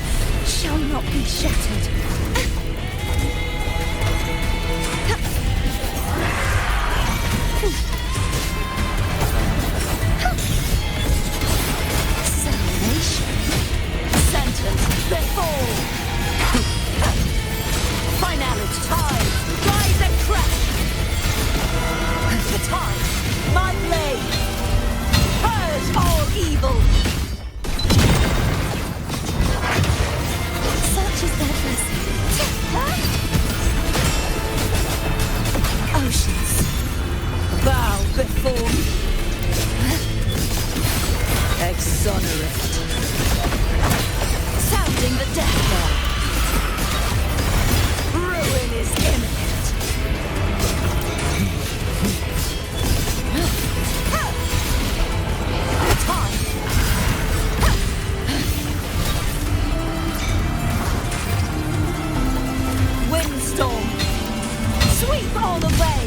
Sonorist. Sounding the death bell. Ruin is imminent. Windstorm! Sweep all the way!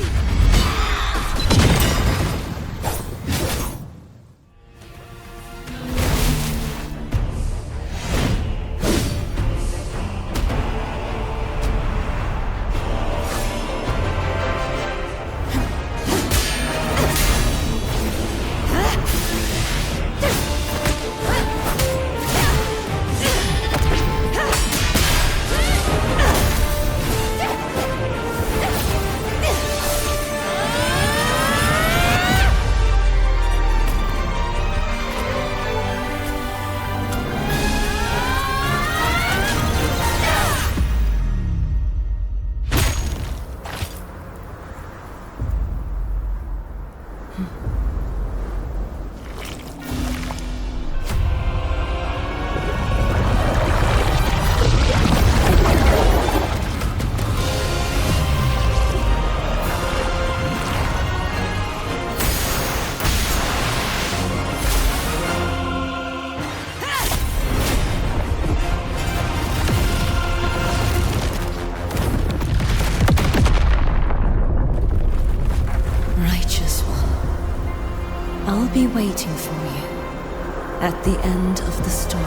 I'll be waiting for you at the end of the story.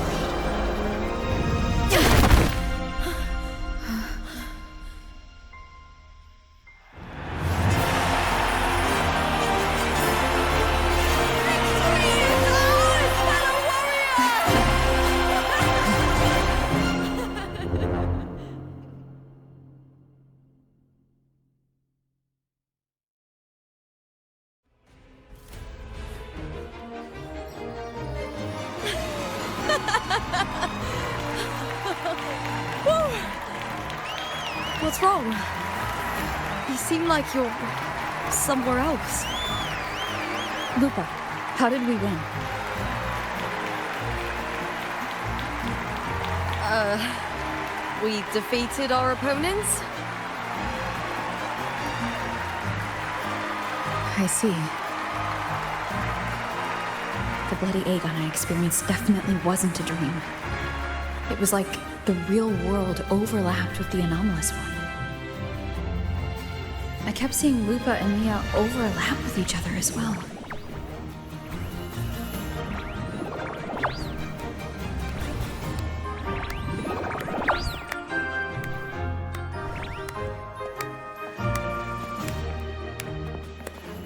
What's wrong? You seem like you're somewhere else. Lupa, how did we win? We defeated our opponents? I see. The bloody Aegon I experienced definitely wasn't a dream. It was like the real world overlapped with the anomalous one. I kept seeing Lupa and Mia overlap with each other as well.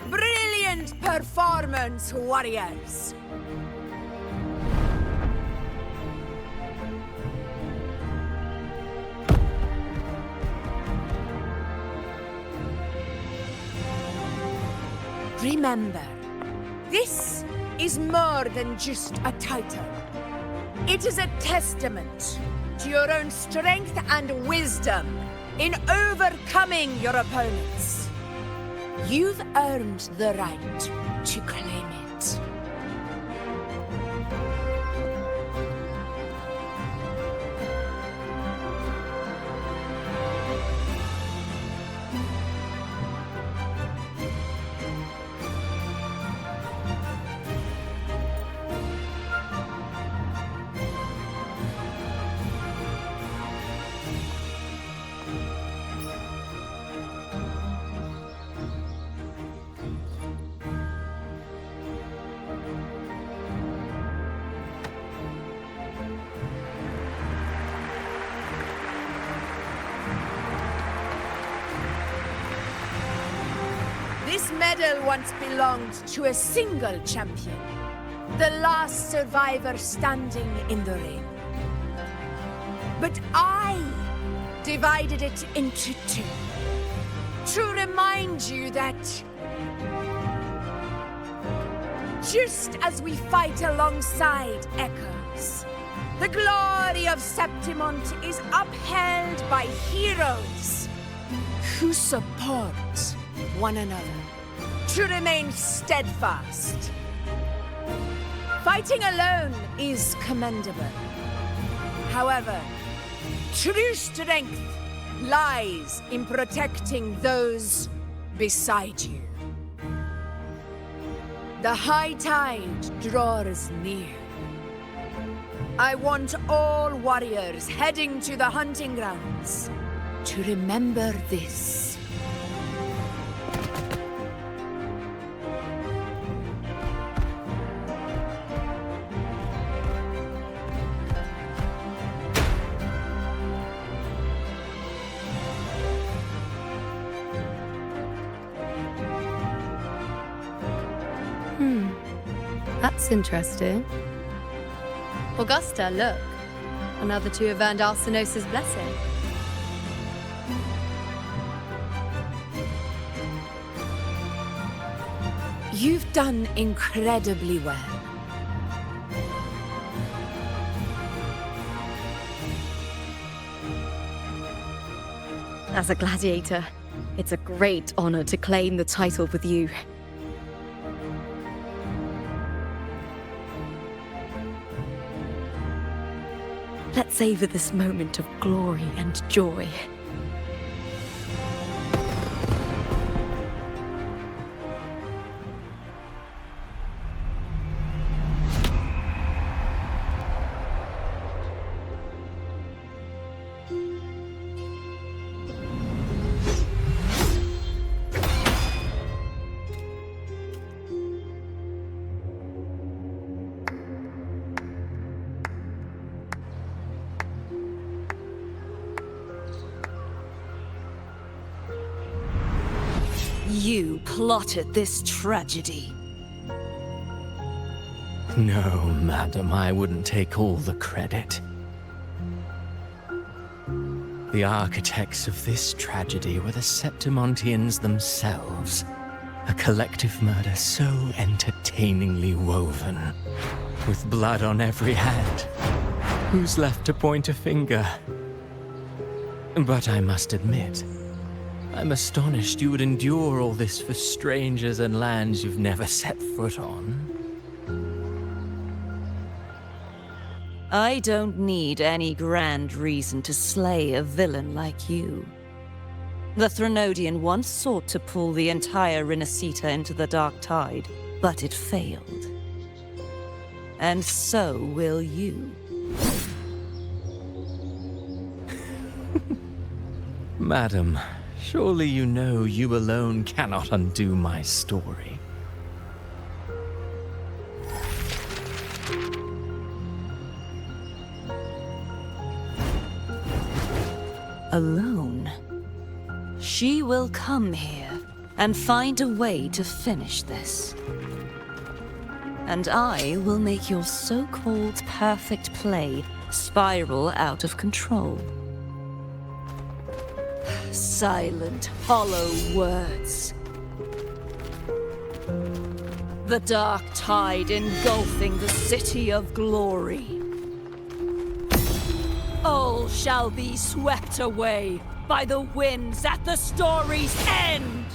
Brilliant performance, warriors! Remember, this is more than just a title. It is a testament to your own strength and wisdom in overcoming your opponents. You've earned the right to claim it. This medal once belonged to a single champion, the last survivor standing in the ring. But I divided it into two, to remind you that just as we fight alongside echoes, the glory of Septimont is upheld by heroes who support one another, to remain steadfast. Fighting alone is commendable. However, true strength lies in protecting those beside you. The high tide draws near. I want all warriors heading to the hunting grounds to remember this. That's interesting. Augusta, look. Another two have earned Arsenos's blessing. You've done incredibly well. As a gladiator, it's a great honor to claim the title with you. Let's savor this moment of glory and joy. You plotted this tragedy. No, madam, I wouldn't take all the credit. The architects of this tragedy were the Septimontians themselves. A collective murder so entertainingly woven, with blood on every hand. Who's left to point a finger? But I must admit, I'm astonished you would endure all this for strangers and lands you've never set foot on. I don't need any grand reason to slay a villain like you. The Threnodian once sought to pull the entire Rinascita into the dark tide, but it failed. And so will you. Madam, surely you know you alone cannot undo my story. Alone? She will come here and find a way to finish this. And I will make your so-called perfect play spiral out of control. Silent, hollow words. The dark tide engulfing the city of glory. All shall be swept away by the winds at the story's end!